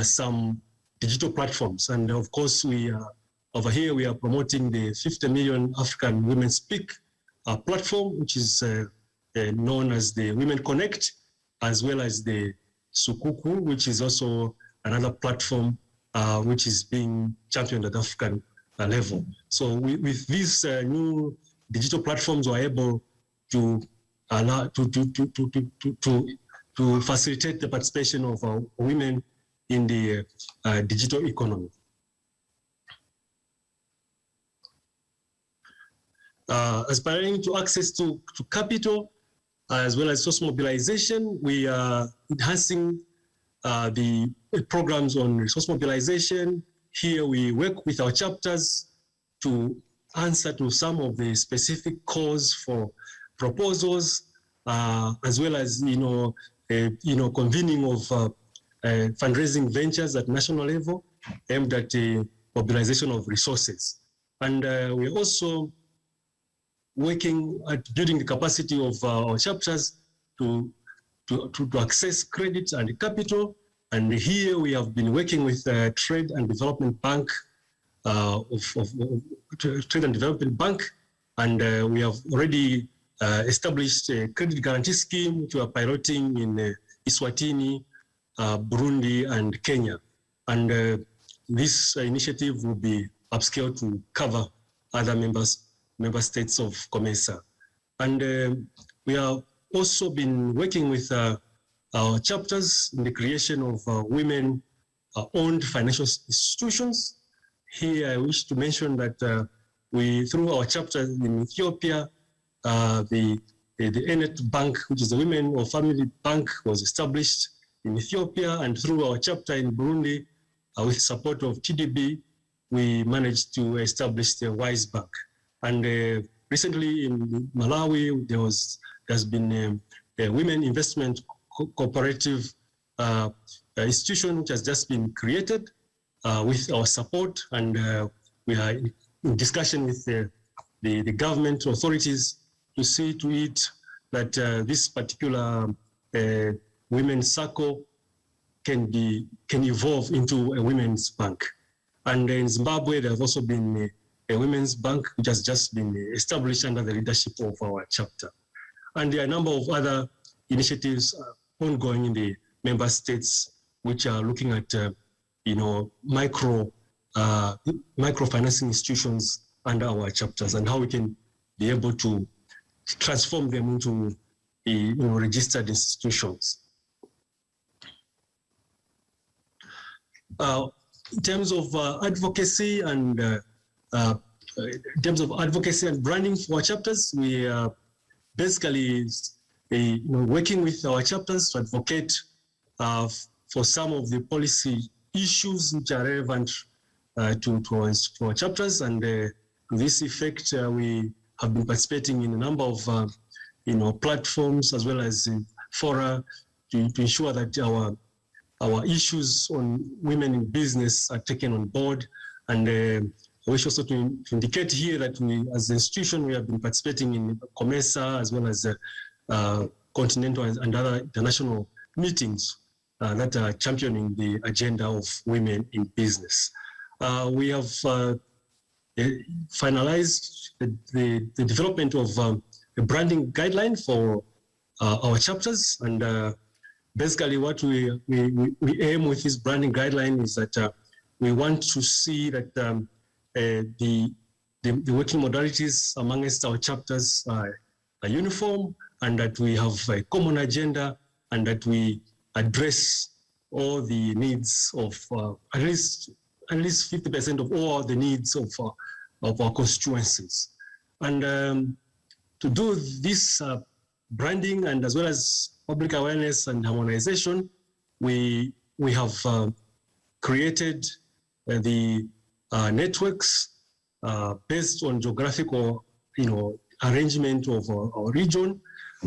some digital platforms. And of course, we are over here, we are promoting the 50 Million African Women Speak platform, which is known as the Women Connect, as well as the Sukuku, which is also another platform which is being championed at the African level. So with these new digital platforms, we're able to allow to facilitate the participation of women in the digital economy. Aspiring to access to capital, as well as source mobilization, we are enhancing the programs on resource mobilization. Here we work with our chapters to answer to some of the specific calls for proposals, as well as convening of fundraising ventures at national level aimed at the mobilization of resources. And we're also working at building the capacity of our chapters to access credit and capital. And here we have been working with Trade and Development Bank, Trade and Development Bank, and we have already established a credit guarantee scheme which we are piloting in Eswatini, Burundi, and Kenya. And this initiative will be upscaled to cover other member states of Comesa. And we have also been working with our chapters in the creation of women-owned financial institutions. Here I wish to mention that we, through our chapter in Ethiopia, the Enet Bank, which is the Women or Family Bank, was established in Ethiopia, and through our chapter in Burundi, with support of TDB, we managed to establish the WISE Bank. And recently in Malawi, there's been a women investment cooperative institution which has just been created with our support, and we are in discussion with the government authorities to see to it that this particular women's circle can evolve into a women's bank. And in Zimbabwe, there has also been a women's bank which has just been established under the leadership of our chapter. And there are a number of other initiatives ongoing in the member states which are looking at microfinancing institutions under our chapters and how we can be able to transform them into registered institutions. In terms of advocacy and branding for our chapters, we are basically working with our chapters to advocate for some of the policy issues which are relevant to our chapters, and to this effect, we have been participating in a number of platforms as well as fora to ensure that our issues on women in business are taken on board. And I wish also to indicate here that we, as an institution, we have been participating in Comesa as well as continental and other international meetings that are championing the agenda of women in business. We have finalized the development of a branding guideline for our chapters, and basically what we aim with this branding guideline is that we want to see that the working modalities amongst our chapters are uniform, and that we have a common agenda, and that we address all the needs of at least 50% of all the needs of our constituencies. And to do this branding and as well as public awareness and harmonization, we have created the networks based on geographical arrangement of our region,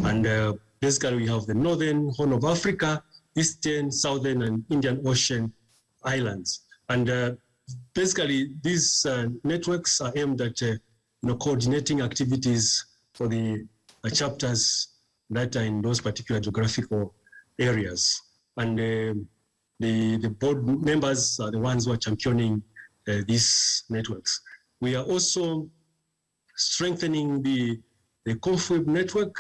and basically we have the Northern Horn of Africa, Eastern, Southern, and Indian Ocean islands. And basically these networks are aimed at coordinating activities for the chapters that are in those particular geographical areas. And the board members are the ones who are championing these networks. We are also strengthening the COMFEB network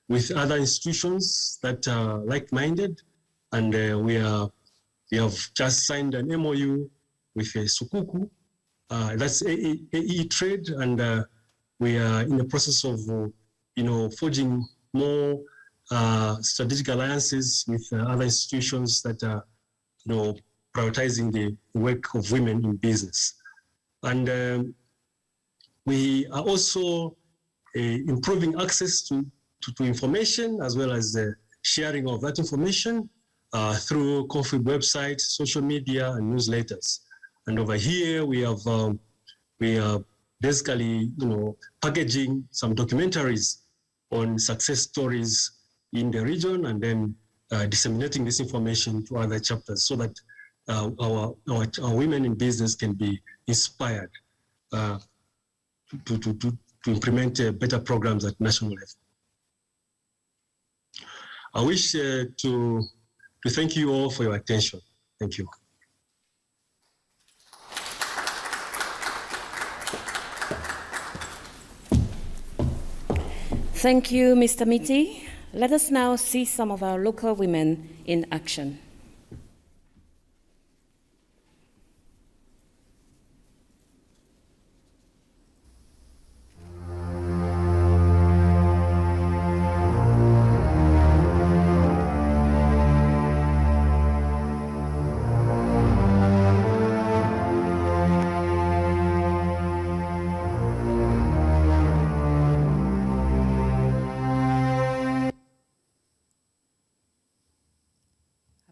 with other institutions that are like-minded, and we have just signed an MOU with Sukuku, that's AE Trade, and we are in the process of forging more strategic alliances with other institutions that are prioritizing the work of women in business. And we are also improving access to information as well as the sharing of that information through COMFEB website, social media, and newsletters. And over here we are basically packaging some documentaries on success stories in the region, and then disseminating this information to other chapters so that our women in business can be inspired to implement better programs at national level. I wish to thank you all for your attention. Thank you. Thank you, Mr. Miti. Let us now see some of our local women in action.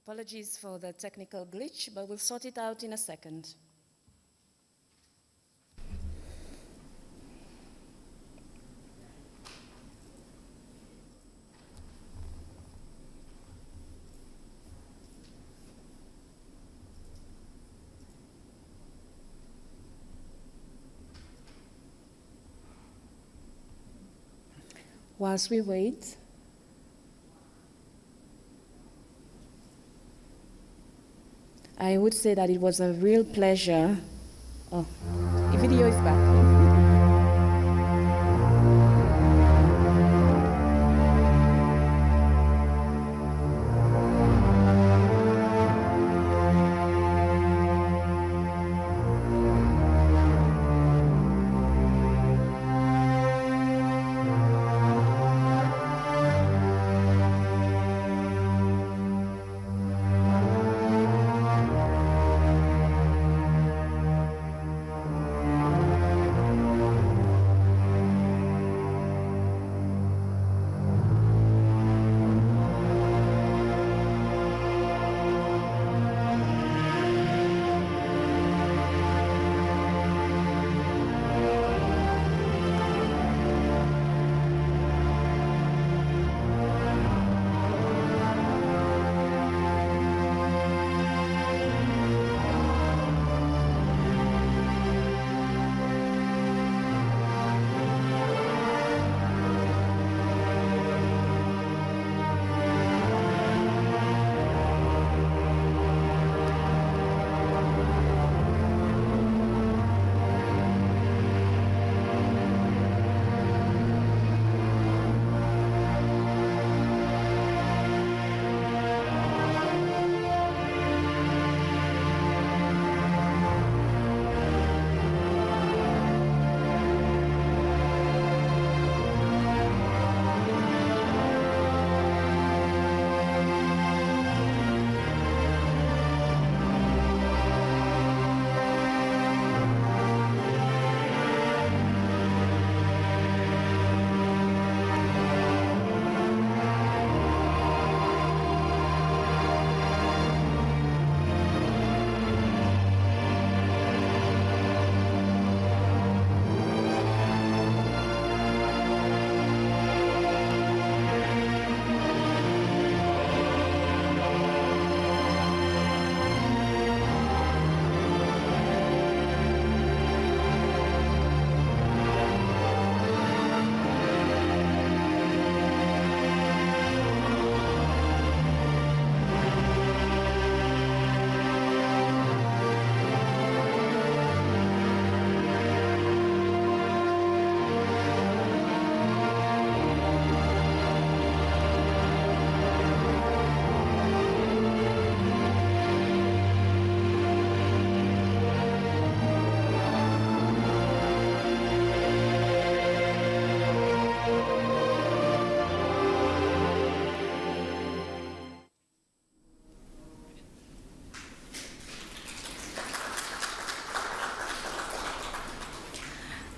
Apologies for the technical glitch, but we'll sort it out in a second. Whilst we wait, I would say that it was a real pleasure. Oh, the video is back.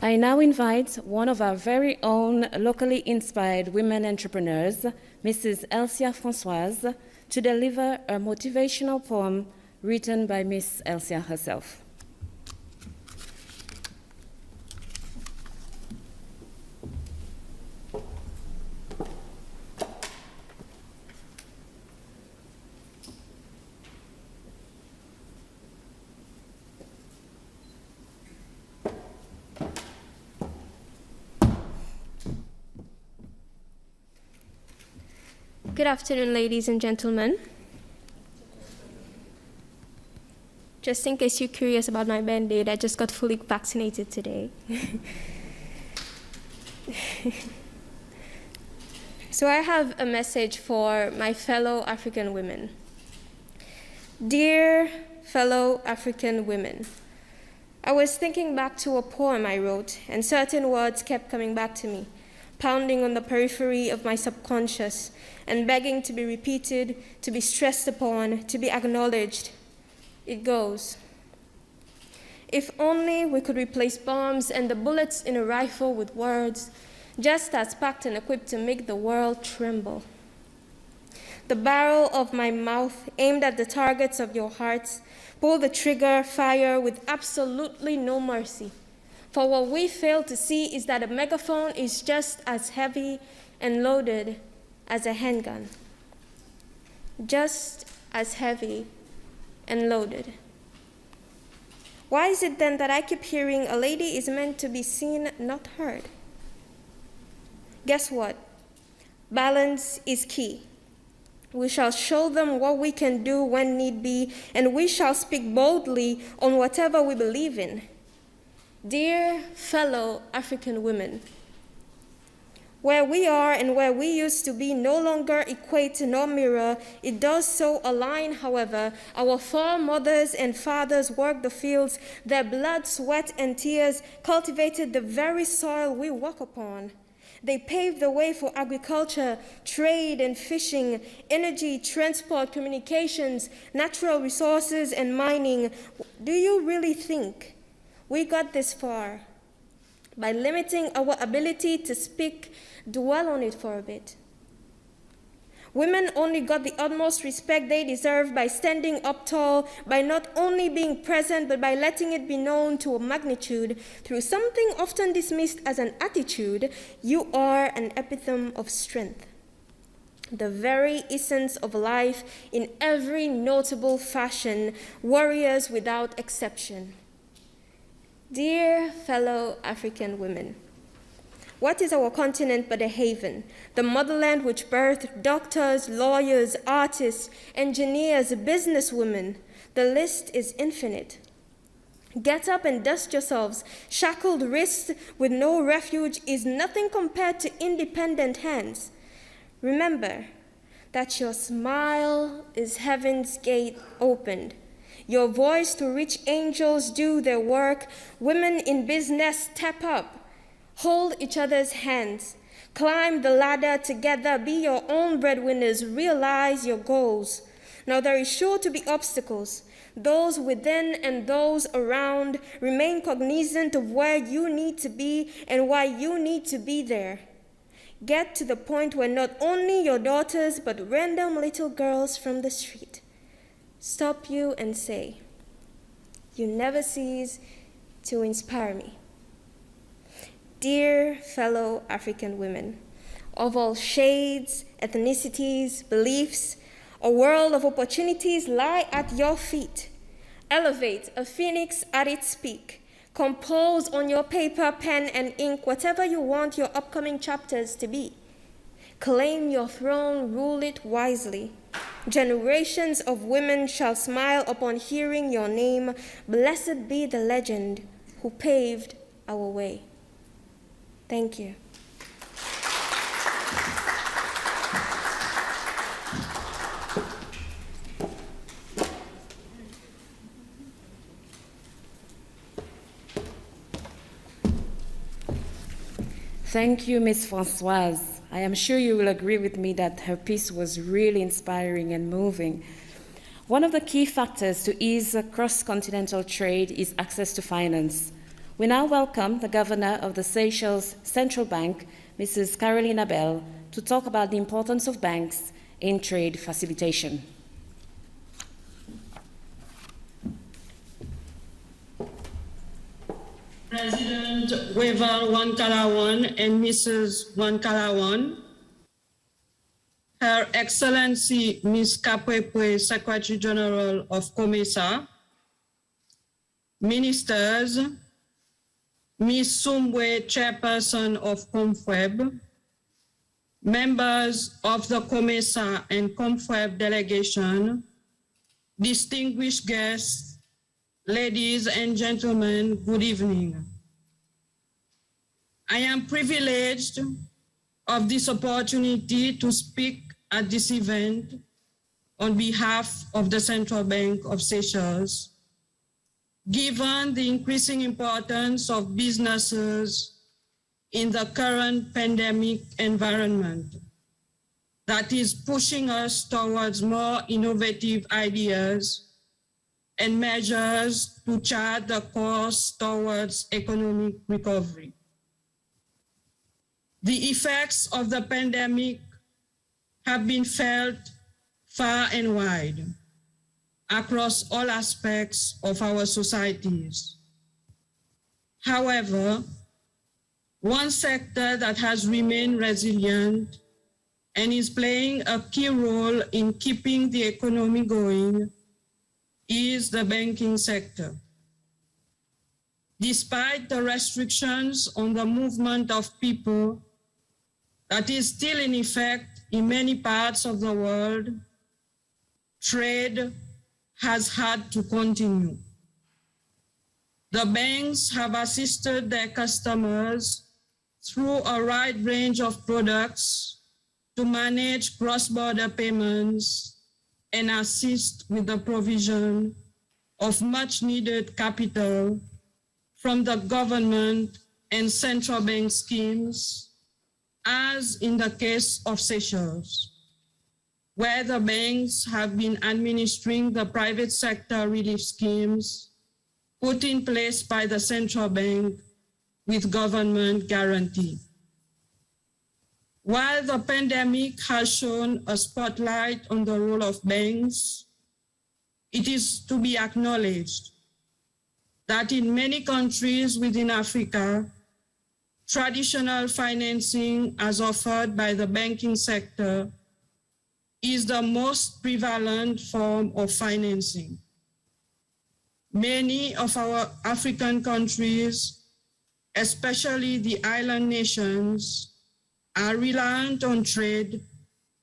I now invite one of our very own locally inspired women entrepreneurs, Mrs. Elsia Françoise, to deliver a motivational poem written by Miss Elsia herself. Good afternoon, ladies and gentlemen. Just in case you're curious about my band-aid, I just got fully vaccinated today. So I have a message for my fellow African women. Dear fellow African women, I was thinking back to a poem I wrote, and certain words kept coming back to me, pounding on the periphery of my subconscious and begging to be repeated, to be stressed upon, to be acknowledged. It goes, if only we could replace bombs and the bullets in a rifle with words, just as packed and equipped to make the world tremble. the barrel of my mouth aimed at the targets of your hearts, pull the trigger, fire with absolutely no mercy. For what we fail to see is that a megaphone is just as heavy and loaded as a handgun. Just as heavy and loaded. Why is it then that I keep hearing a lady is meant to be seen, not heard? Guess what? Balance is key. We shall show them what we can do when need be, and we shall speak boldly on whatever we believe in. Dear fellow African women, where we are and where we used to be no longer equate nor mirror. It does so align, however. Our foremothers and fathers worked the fields. Their blood, sweat, and tears cultivated the very soil we walk upon. They paved the way for agriculture, trade and fishing, energy, transport, communications, natural resources, and mining. Do you really think we got this far by limiting our ability to speak? Dwell on it for a bit. Women only got the utmost respect they deserve by standing up tall, by not only being present, but by letting it be known to a magnitude through something often dismissed as an attitude. You are an epitome of strength, the very essence of life in every notable fashion, warriors without exception. Dear fellow African women, what is our continent but a haven, the motherland which birthed doctors, lawyers, artists, engineers, businesswomen? The list is infinite. Get up and dust yourselves. Shackled wrists with no refuge is nothing compared to independent hands. Remember that your smile is heaven's gate opened. Your voice to reach angels do their work. Women in business, step up. Hold each other's hands. Climb the ladder together. Be your own breadwinners. Realize your goals. Now there is sure to be obstacles. Those within and those around. Remain cognizant of where you need to be and why you need to be there. Get to the point where not only your daughters but random little girls from the street stop you and say, "You never cease to inspire me." Dear fellow African women, of all shades, ethnicities, beliefs, a world of opportunities lie at your feet. Elevate a phoenix at its peak. Compose on your paper, pen, and ink whatever you want your upcoming chapters to be. Claim your throne, rule it wisely. Generations of women shall smile upon hearing your name. Blessed be the legend who paved our way. Thank you. Thank you, Ms. Françoise. I am sure you will agree with me that her piece was really inspiring and moving. One of the key factors to ease cross-continental trade is access to finance. We now welcome the Governor of the Seychelles Central Bank, Mrs. Carolina Bell, to talk about the importance of banks in trade facilitation. President Weaver Wankalawan and Mrs. Wankalawan, Her Excellency Ms. Kapwepwe, Secretary General of Comesa, Ministers, Ms. Sumbwe, Chairperson of COMFEB, members of the Comesa and COMFEB delegation, distinguished guests, ladies and gentlemen, good evening. I am privileged of this opportunity to speak at this event on behalf of the Central Bank of Seychelles, given the increasing importance of businesses in the current pandemic environment that is pushing us towards more innovative ideas and measures to chart the course towards economic recovery. The effects of the pandemic have been felt far and wide, across all aspects of our societies. However, one sector that has remained resilient and is playing a key role in keeping the economy going is the banking sector. Despite the restrictions on the movement of people that is still in effect in many parts of the world, trade has had to continue. The banks have assisted their customers through a wide range of products to manage cross-border payments and assist with the provision of much-needed capital from the government and central bank schemes, as in the case of Seychelles, where the banks have been administering the private sector relief schemes put in place by the central bank with government guarantee. While the pandemic has shone a spotlight on the role of banks, it is to be acknowledged that in many countries within Africa, traditional financing as offered by the banking sector is the most prevalent form of financing. Many of our African countries, especially the island nations, are reliant on trade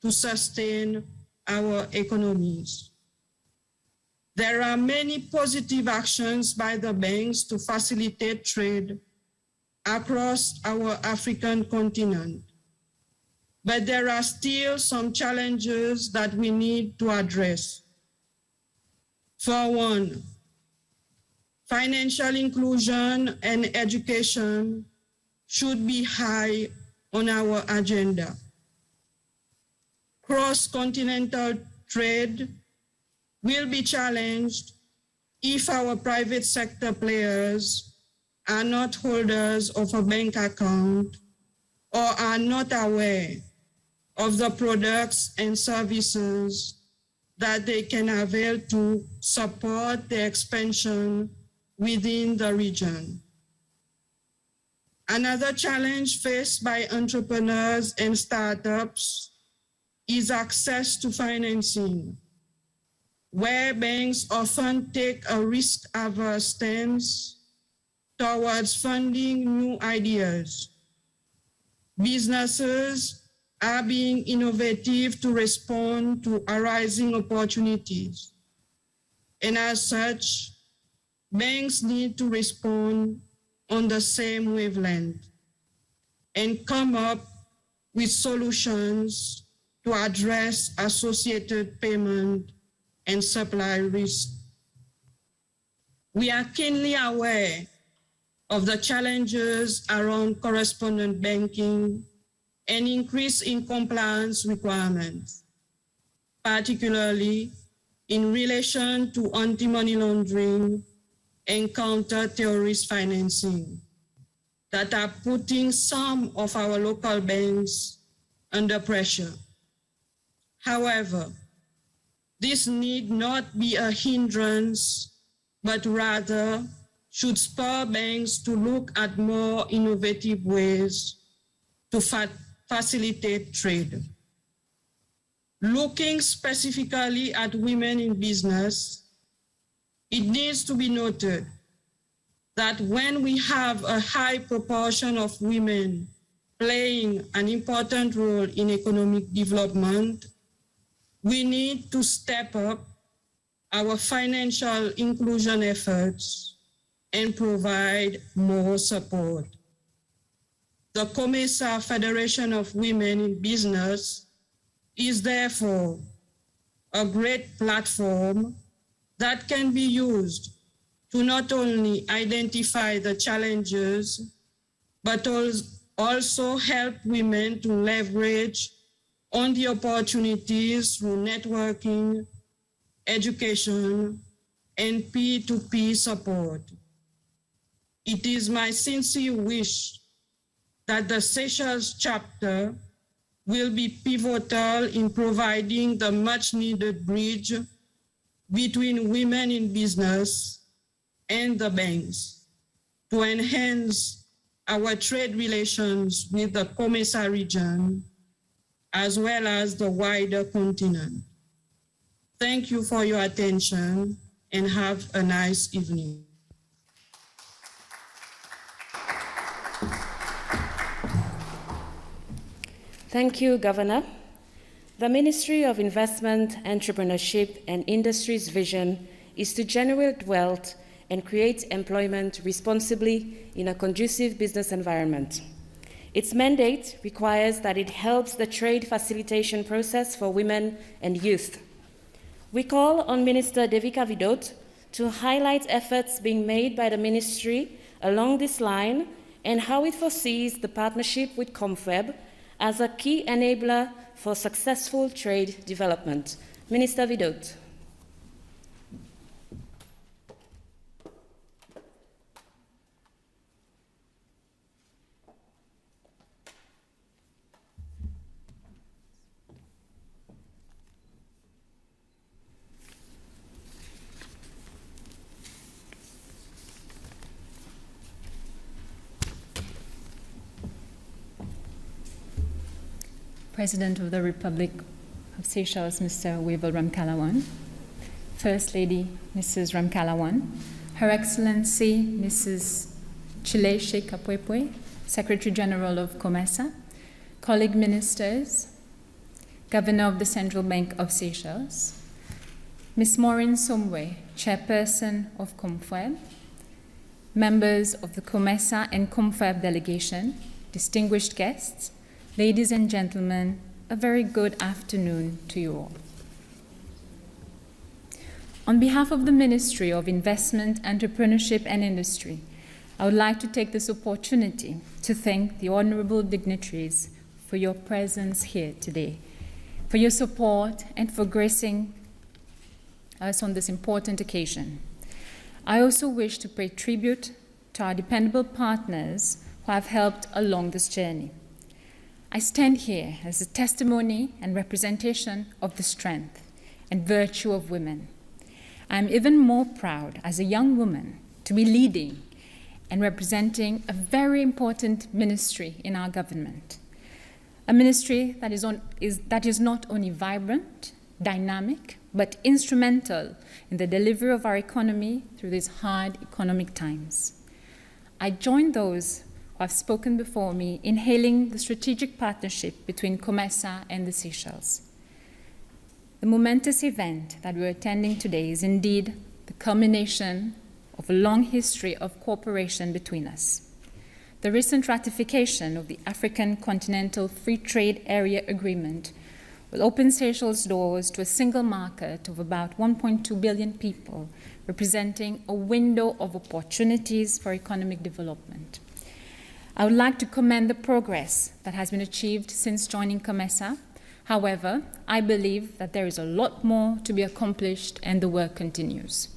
to sustain our economies. There are many positive actions by the banks to facilitate trade across our African continent, but there are still some challenges that we need to address. For one, financial inclusion and education should be high on our agenda. Cross-continental trade will be challenged if our private sector players are not holders of a bank account or are not aware of the products and services that they can avail to support the expansion within the region. Another challenge faced by entrepreneurs and startups is access to financing, where banks often take a risk-averse stance towards funding new ideas. Businesses are being innovative to respond to arising opportunities. And as such, banks need to respond on the same wavelength and come up with solutions to address associated payment and supply risk. We are keenly aware of the challenges around correspondent banking and increase in compliance requirements, particularly in relation to anti-money laundering and counter-terrorist financing that are putting some of our local banks under pressure. However, this need not be a hindrance, but rather should spur banks to look at more innovative ways to facilitate trade. Looking specifically at women in business, it needs to be noted that when we have a high proportion of women playing an important role in economic development, we need to step up our financial inclusion efforts and provide more support. The Comesa Federation of Women in Business is therefore a great platform that can be used to not only identify the challenges, but also help women to leverage on the opportunities through networking, education, and P2P support. It is my sincere wish that the Seychelles chapter will be pivotal in providing the much-needed bridge between women in business and the banks to enhance our trade relations with the Comesa region as well as the wider continent. Thank you for your attention and have a nice evening. Thank you, Governor. The Ministry of Investment, Entrepreneurship and Industry's vision is to generate wealth and create employment responsibly in a conducive business environment. Its mandate requires that it helps the trade facilitation process for women and youth. We call on Minister Devika Vidot to highlight efforts being made by the ministry along this line and how it foresees the partnership with COMFEB as a key enabler for successful trade development. Minister Vidot. President of the Republic of Seychelles, Mr. Wavell Ramkalawan, First Lady, Mrs. Ramkalawan, Her Excellency, Mrs. Chileche Kapwepwe, Secretary General of Comesa, colleague ministers, Governor of the Central Bank of Seychelles, Ms. Maureen Somwe, Chairperson of COMFEB, members of the Comesa and COMFEB delegation, distinguished guests, ladies and gentlemen, a very good afternoon to you all. On behalf of the Ministry of Investment, Entrepreneurship and Industry, I would like to take this opportunity to thank the honorable dignitaries for your presence here today, for your support and for gracing us on this important occasion. I also wish to pay tribute to our dependable partners who have helped along this journey. I stand here as a testimony and representation of the strength and virtue of women. I am even more proud as a young woman to be leading and representing a very important ministry in our government, a ministry that is not only vibrant, dynamic, but instrumental in the delivery of our economy through these hard economic times. I join those who have spoken before me in hailing the strategic partnership between Comesa and the Seychelles. The momentous event that we're attending today is indeed the culmination of a long history of cooperation between us. The recent ratification of the African Continental Free Trade Area Agreement will open Seychelles' doors to a single market of about 1.2 billion people, representing a window of opportunities for economic development. I would like to commend the progress that has been achieved since joining Comesa. However, I believe that there is a lot more to be accomplished and the work continues.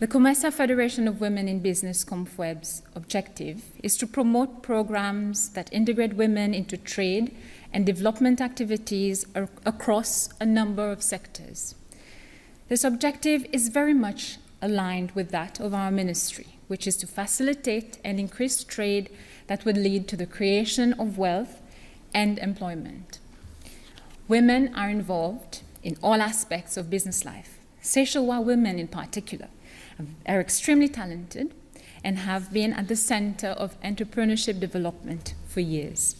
The Comesa Federation of Women in Business, COMFEB's objective is to promote programs that integrate women into trade and development activities across a number of sectors. This objective is very much aligned with that of our ministry, which is to facilitate and increase trade that would lead to the creation of wealth and employment. Women are involved in all aspects of business life. Seychellois women in particular are extremely talented and have been at the center of entrepreneurship development for years.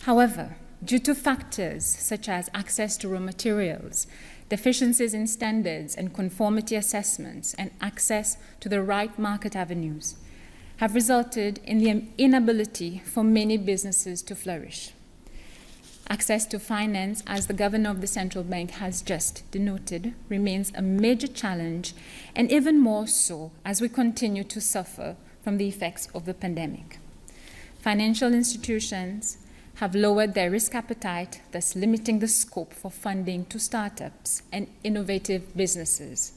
However, due to factors such as access to raw materials, deficiencies in standards and conformity assessments, and access to the right market avenues, have resulted in the inability for many businesses to flourish. Access to finance, as the Governor of the Central Bank has just denoted, remains a major challenge, and even more so as we continue to suffer from the effects of the pandemic. Financial institutions have lowered their risk appetite, thus limiting the scope for funding to startups and innovative businesses.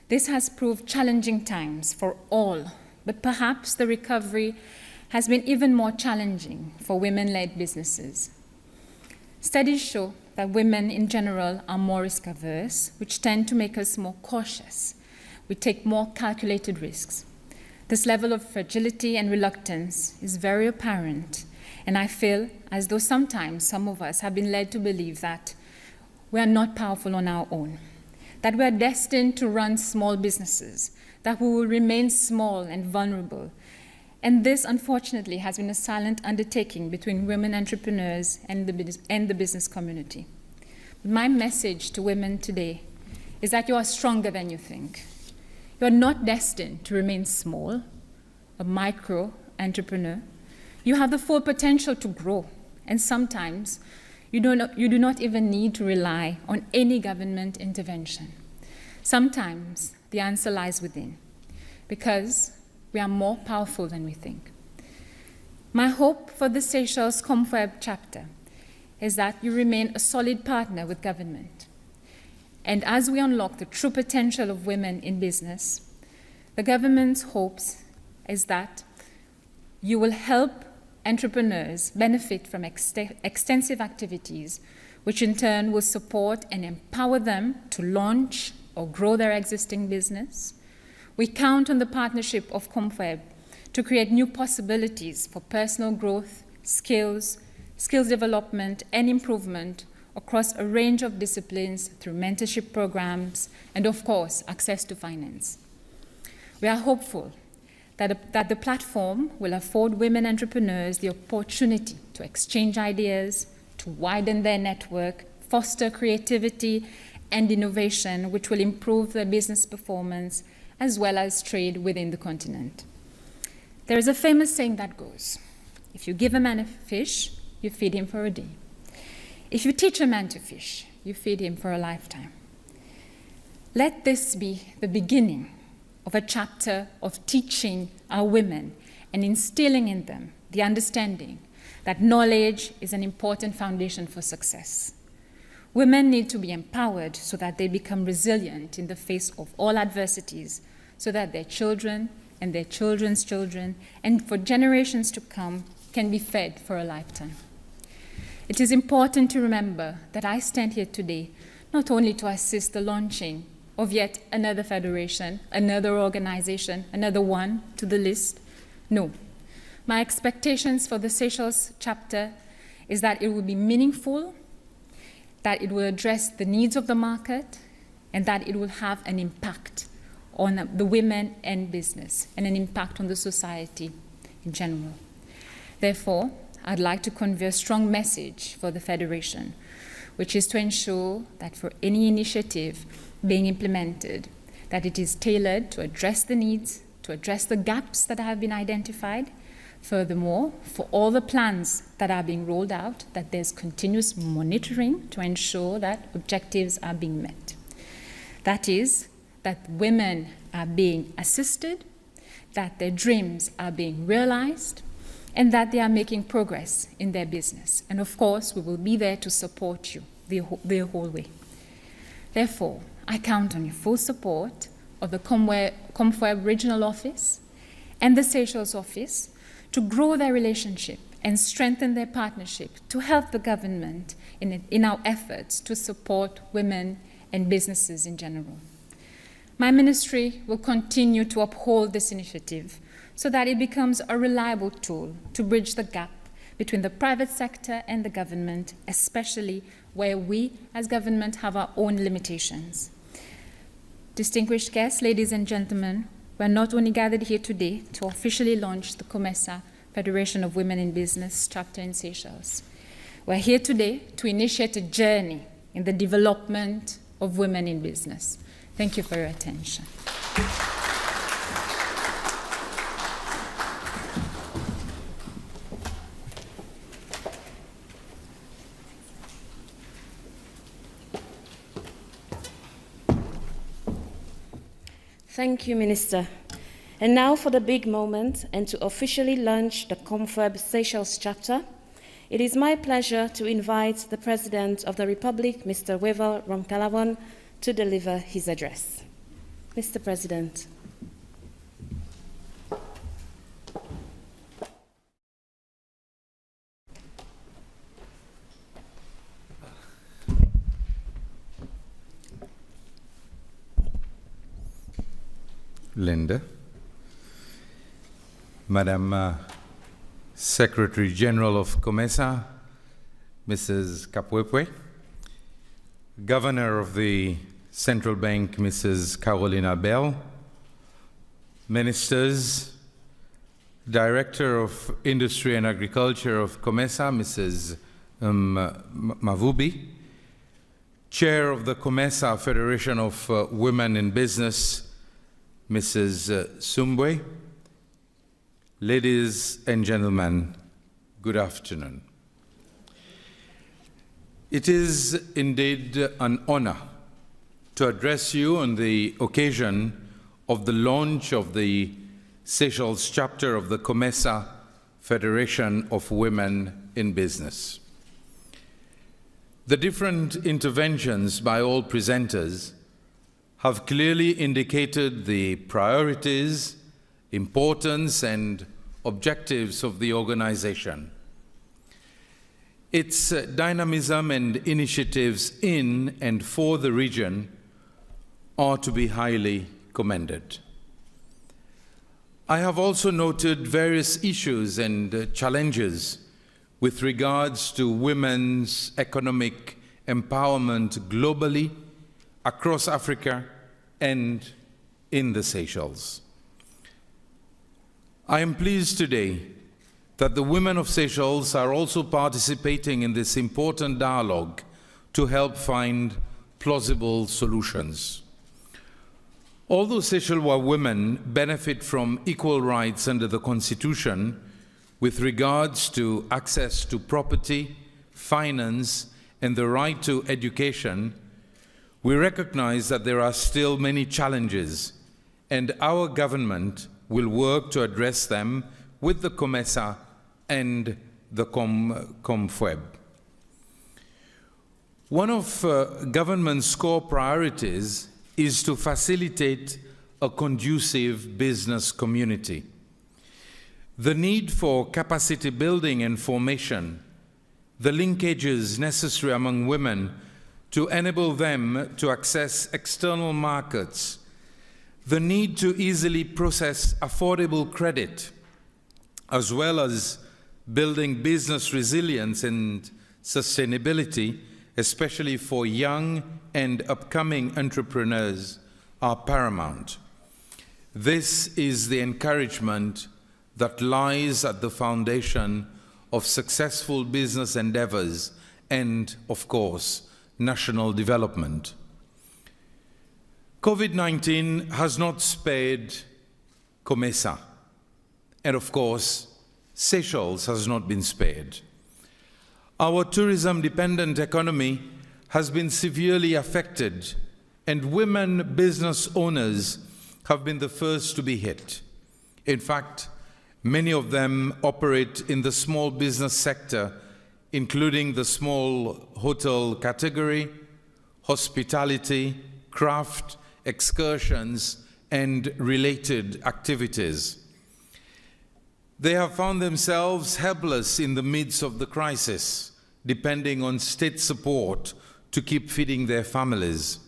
This has proved challenging times for all, but perhaps the recovery has been even more challenging for women-led businesses. Studies show that women in general are more risk averse, which tend to make us more cautious. We take more calculated risks. This level of fragility and reluctance is very apparent, and I feel as though sometimes some of us have been led to believe that we are not powerful on our own, that we are destined to run small businesses, that we will remain small and vulnerable. And this, unfortunately, has been a silent undertaking between women entrepreneurs and the business community. My message to women today is that you are stronger than you think. You are not destined to remain small, a micro entrepreneur. You have the full potential to grow, and sometimes you do not even need to rely on any government intervention. Sometimes the answer lies within, because we are more powerful than we think. My hope for the Seychelles COMFEB chapter is that you remain a solid partner with government. And as we unlock the true potential of women in business, the government's hopes is that you will help entrepreneurs benefit from extensive activities, which in turn will support and empower them to launch or grow their existing business. We count on the partnership of COMFEB to create new possibilities for personal growth, skills development, and improvement across a range of disciplines through mentorship programs and, of course, access to finance. We are hopeful that the platform will afford women entrepreneurs the opportunity to exchange ideas, to widen their network, foster creativity and innovation, which will improve their business performance as well as trade within the continent. There is a famous saying that goes, if you give a man a fish, you feed him for a day. If you teach a man to fish, you feed him for a lifetime. Let this be the beginning of a chapter of teaching our women and instilling in them the understanding that knowledge is an important foundation for success. Women need to be empowered so that they become resilient in the face of all adversities, so that their children and their children's children, and for generations to come, can be fed for a lifetime. It is important to remember that I stand here today not only to assist the launching of yet another federation, another organization, another one to the list. No. My expectations for the Seychelles chapter is that it will be meaningful, that it will address the needs of the market, and that it will have an impact on the women and business, and an impact on the society in general. Therefore, I'd like to convey a strong message for the Federation, which is to ensure that for any initiative being implemented, that it is tailored to address the needs, to address the gaps that have been identified. Furthermore, for all the plans that are being rolled out, that there's continuous monitoring to ensure that objectives are being met. That is, that women are being assisted, that their dreams are being realized, and that they are making progress in their business. And of course, we will be there to support you the whole way. Therefore, I count on your full support of the COMFEB Regional Office and the Seychelles Office to grow their relationship and strengthen their partnership to help the government in our efforts to support women and businesses in general. My ministry will continue to uphold this initiative so that it becomes a reliable tool to bridge the gap between the private sector and the government, especially where we as government have our own limitations. Distinguished guests, ladies and gentlemen, we are not only gathered here today to officially launch the Comesa Federation of Women in Business chapter in Seychelles. We are here today to initiate a journey in the development of women in business. Thank you for your attention. Thank you, Minister. And now for the big moment and to officially launch the COMFEB Seychelles chapter, it is my pleasure to invite the President of the Republic, Mr. Wever Romkalawan, to deliver his address. Mr. President. Linda, Madam Secretary General of Comesa, Mrs. Kapwepwe, Governor of the Central Bank, Mrs. Carolina Bell, Ministers, Director of Industry and Agriculture of Comesa, Mrs. Mavubi, Chair of the Comesa Federation of Women in Business, Mrs. Sumbwe. Ladies and gentlemen, good afternoon. It is indeed an honor to address you on the occasion of the launch of the Seychelles chapter of the Comesa Federation of Women in Business. The different interventions by all presenters have clearly indicated the priorities, importance, and objectives of the organization. Its dynamism and initiatives in and for the region are to be highly commended. I have also noted various issues and challenges with regards to women's economic empowerment globally, across Africa, and in the Seychelles. I am pleased today that the women of Seychelles are also participating in this important dialogue to help find plausible solutions. Although Seychellois women benefit from equal rights under the Constitution with regards to access to property, finance, and the right to education, we recognize that there are still many challenges, and our government will work to address them with the Comesa and the COMFEB. One of government's core priorities is to facilitate a conducive business community. The need for capacity building and formation, the linkages necessary among women to enable them to access external markets, the need to easily process affordable credit, as well as building business resilience and sustainability, especially for young and upcoming entrepreneurs, are paramount. This is the encouragement that lies at the foundation of successful business endeavors and, of course, national development. COVID-19 has not spared Comesa, and of course, Seychelles has not been spared. Our tourism-dependent economy has been severely affected, and women business owners have been the first to be hit. In fact, many of them operate in the small business sector, including the small hotel category, hospitality, craft, excursions, and related activities. They have found themselves helpless in the midst of the crisis, depending on state support to keep feeding their families.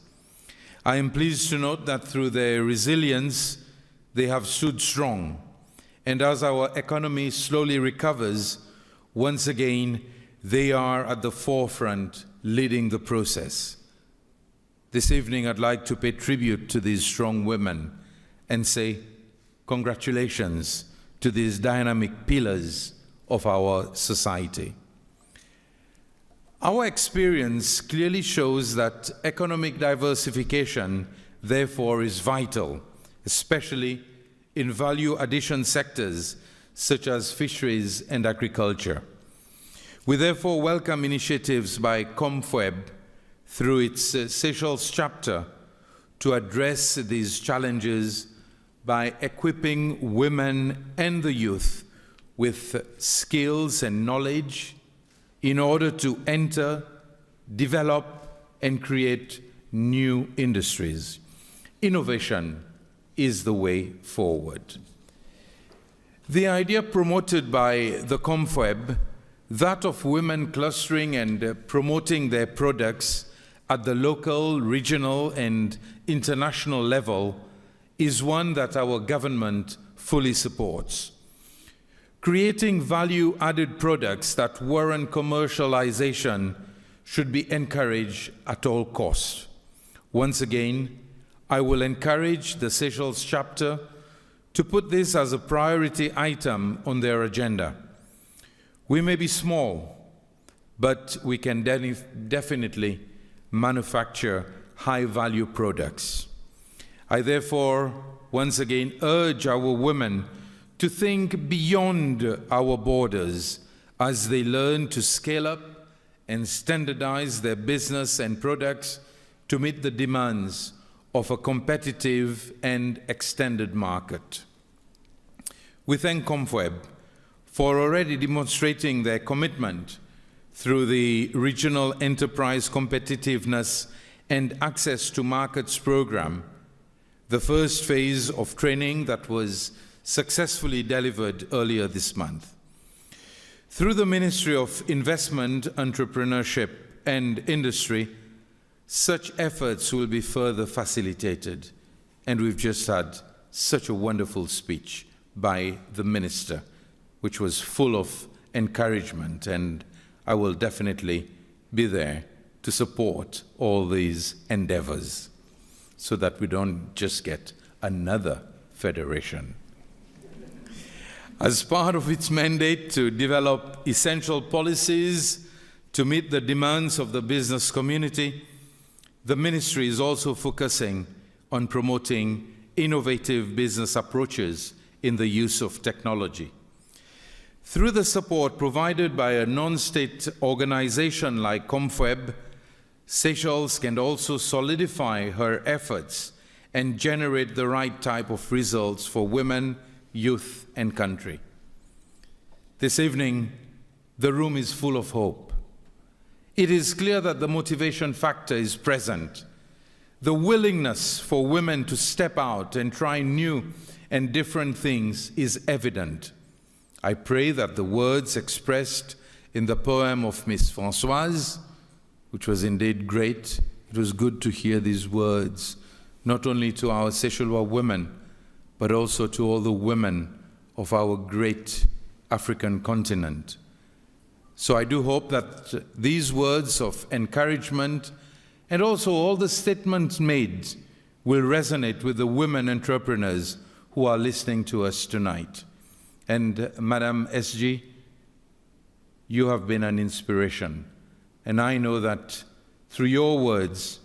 I am pleased to note that through their resilience, they have stood strong. And as our economy slowly recovers, once again, they are at the forefront leading the process. This evening, I'd like to pay tribute to these strong women and say congratulations to these dynamic pillars of our society. Our experience clearly shows that economic diversification, therefore, is vital, especially in value addition sectors such as fisheries and agriculture. We therefore welcome initiatives by COMFEB through its Seychelles chapter to address these challenges by equipping women and the youth with skills and knowledge in order to enter, develop, and create new industries. Innovation is the way forward. The idea promoted by the COMFEB, that of women clustering and promoting their products at the local, regional, and international level, is one that our government fully supports. Creating value-added products that warrant commercialization should be encouraged at all costs. Once again, I will encourage the Seychelles chapter to put this as a priority item on their agenda. We may be small, but we can definitely manufacture high-value products. I therefore once again urge our women to think beyond our borders as they learn to scale up and standardize their business and products to meet the demands of a competitive and extended market. We thank COMFEB for already demonstrating their commitment through the Regional Enterprise Competitiveness and Access to Markets program, the first phase of training that was successfully delivered earlier this month. Through the Ministry of Investment, Entrepreneurship and Industry, such efforts will be further facilitated. And we've just had such a wonderful speech by the Minister, which was full of encouragement, and I will definitely be there to support all these endeavors so that we don't just get another federation. As part of its mandate to develop essential policies to meet the demands of the business community, the Ministry is also focusing on promoting innovative business approaches in the use of technology. Through the support provided by a non-state organization like COMFEB, Seychelles can also solidify her efforts and generate the right type of results for women, youth, and country. This evening, the room is full of hope. It is clear that the motivation factor is present. The willingness for women to step out and try new and different things is evident. I pray that the words expressed in the poem of Miss Françoise, which was indeed great, it was good to hear these words, not only to our Seychellois women, but also to all the women of our great African continent. So I do hope that these words of encouragement and also all the statements made will resonate with the women entrepreneurs who are listening to us tonight. And Madam SG, you have been an inspiration. And I know that through your words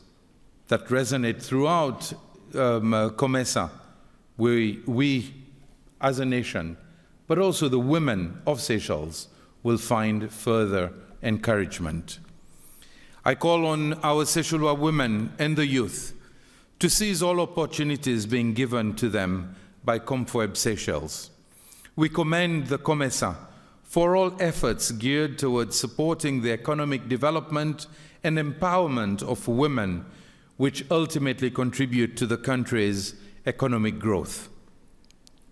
that resonate throughout Comesa, we as a nation, but also the women of Seychelles, will find further encouragement. I call on our Seychellois women and the youth to seize all opportunities being given to them by COMFEB Seychelles. We commend the Comesa for all efforts geared towards supporting the economic development and empowerment of women, which ultimately contribute to the country's economic growth.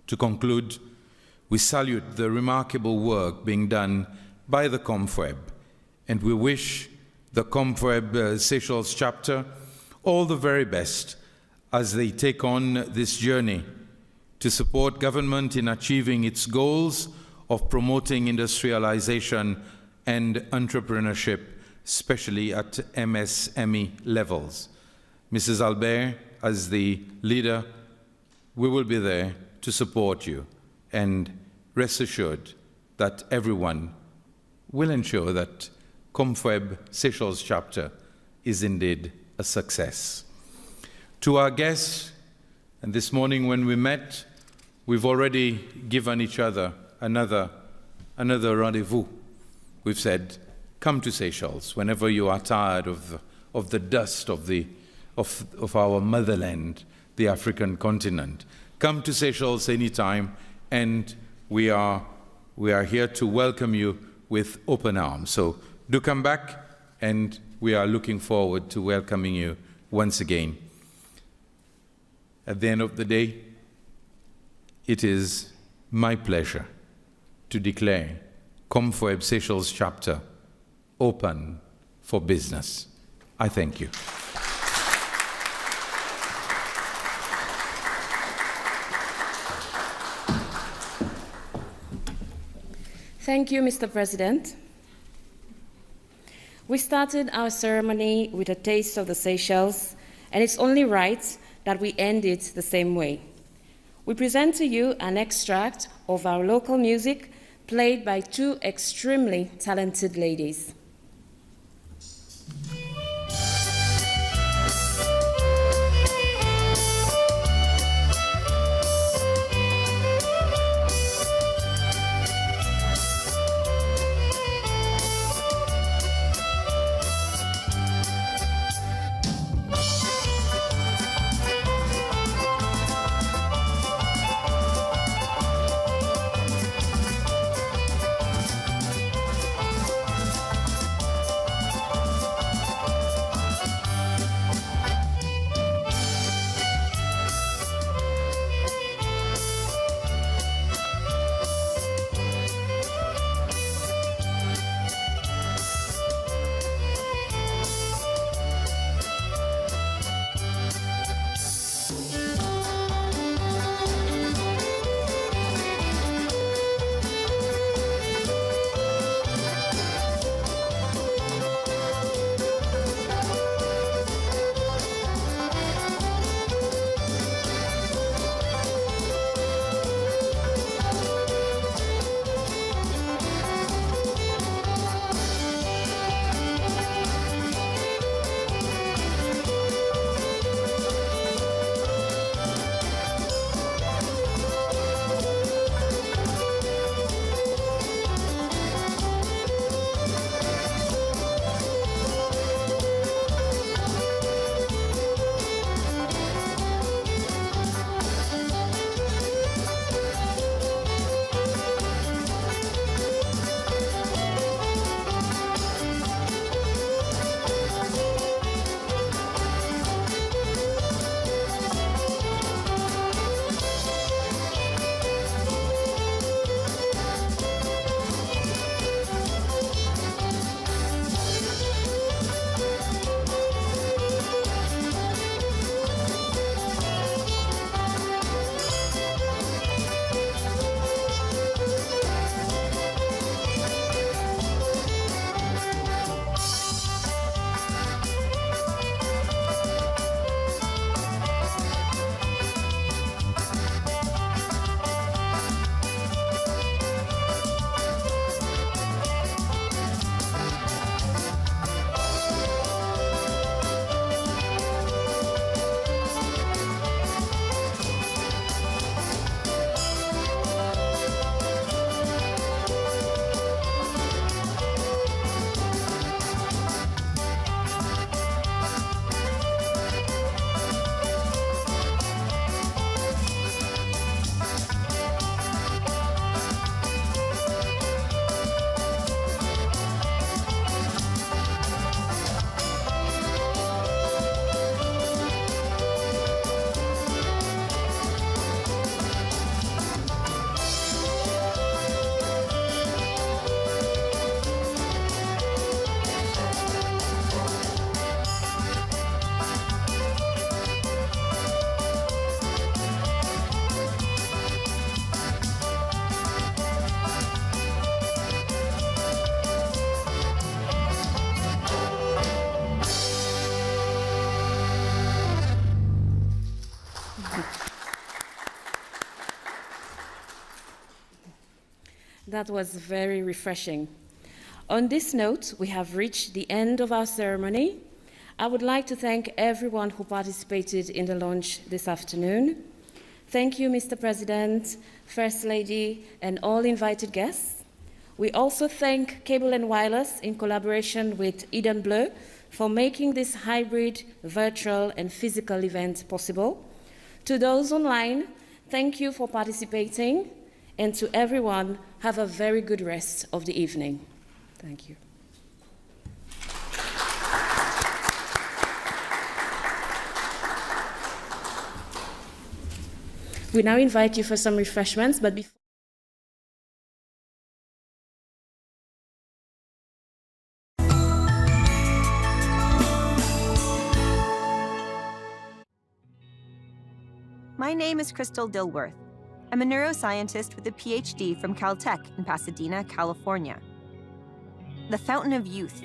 To conclude, we salute the remarkable work being done by the COMFEB, and we wish the COMFEB Seychelles chapter all the very best as they take on this journey to support government in achieving its goals of promoting industrialization and entrepreneurship, especially at MSME levels. Mrs. Albert, as the leader, we will be there to support you, and rest assured that everyone will ensure that COMFEB Seychelles chapter is indeed a success. To our guests, and this morning when we met, we've already given each other another rendezvous. We've said, come to Seychelles whenever you are tired of the dust of our motherland, the African continent. Come to Seychelles anytime, and we are here to welcome you with open arms. So do come back, and we are looking forward to welcoming you once again. At the end of the day, it is my pleasure to declare COMFEB Seychelles chapter open for business. I thank you. Thank you, Mr. President. We started our ceremony with a taste of the Seychelles, and it's only right that we end it the same way. We present to you an extract of our local music played by two extremely talented ladies. That was very refreshing. On this note, we have reached the end of our ceremony. I would like to thank everyone who participated in the launch this afternoon. Thank you, Mr. President, First Lady, and all invited guests. We also thank Cable and Wireless in collaboration with Eden Bleu for making this hybrid, virtual, and physical event possible. To those online, thank you for participating, and to everyone, have a very good rest of the evening. Thank you. We now invite you for some refreshments, but before My name is Crystal Dilworth. I'm a neuroscientist with a PhD from Caltech in Pasadena, California. The Fountain of Youth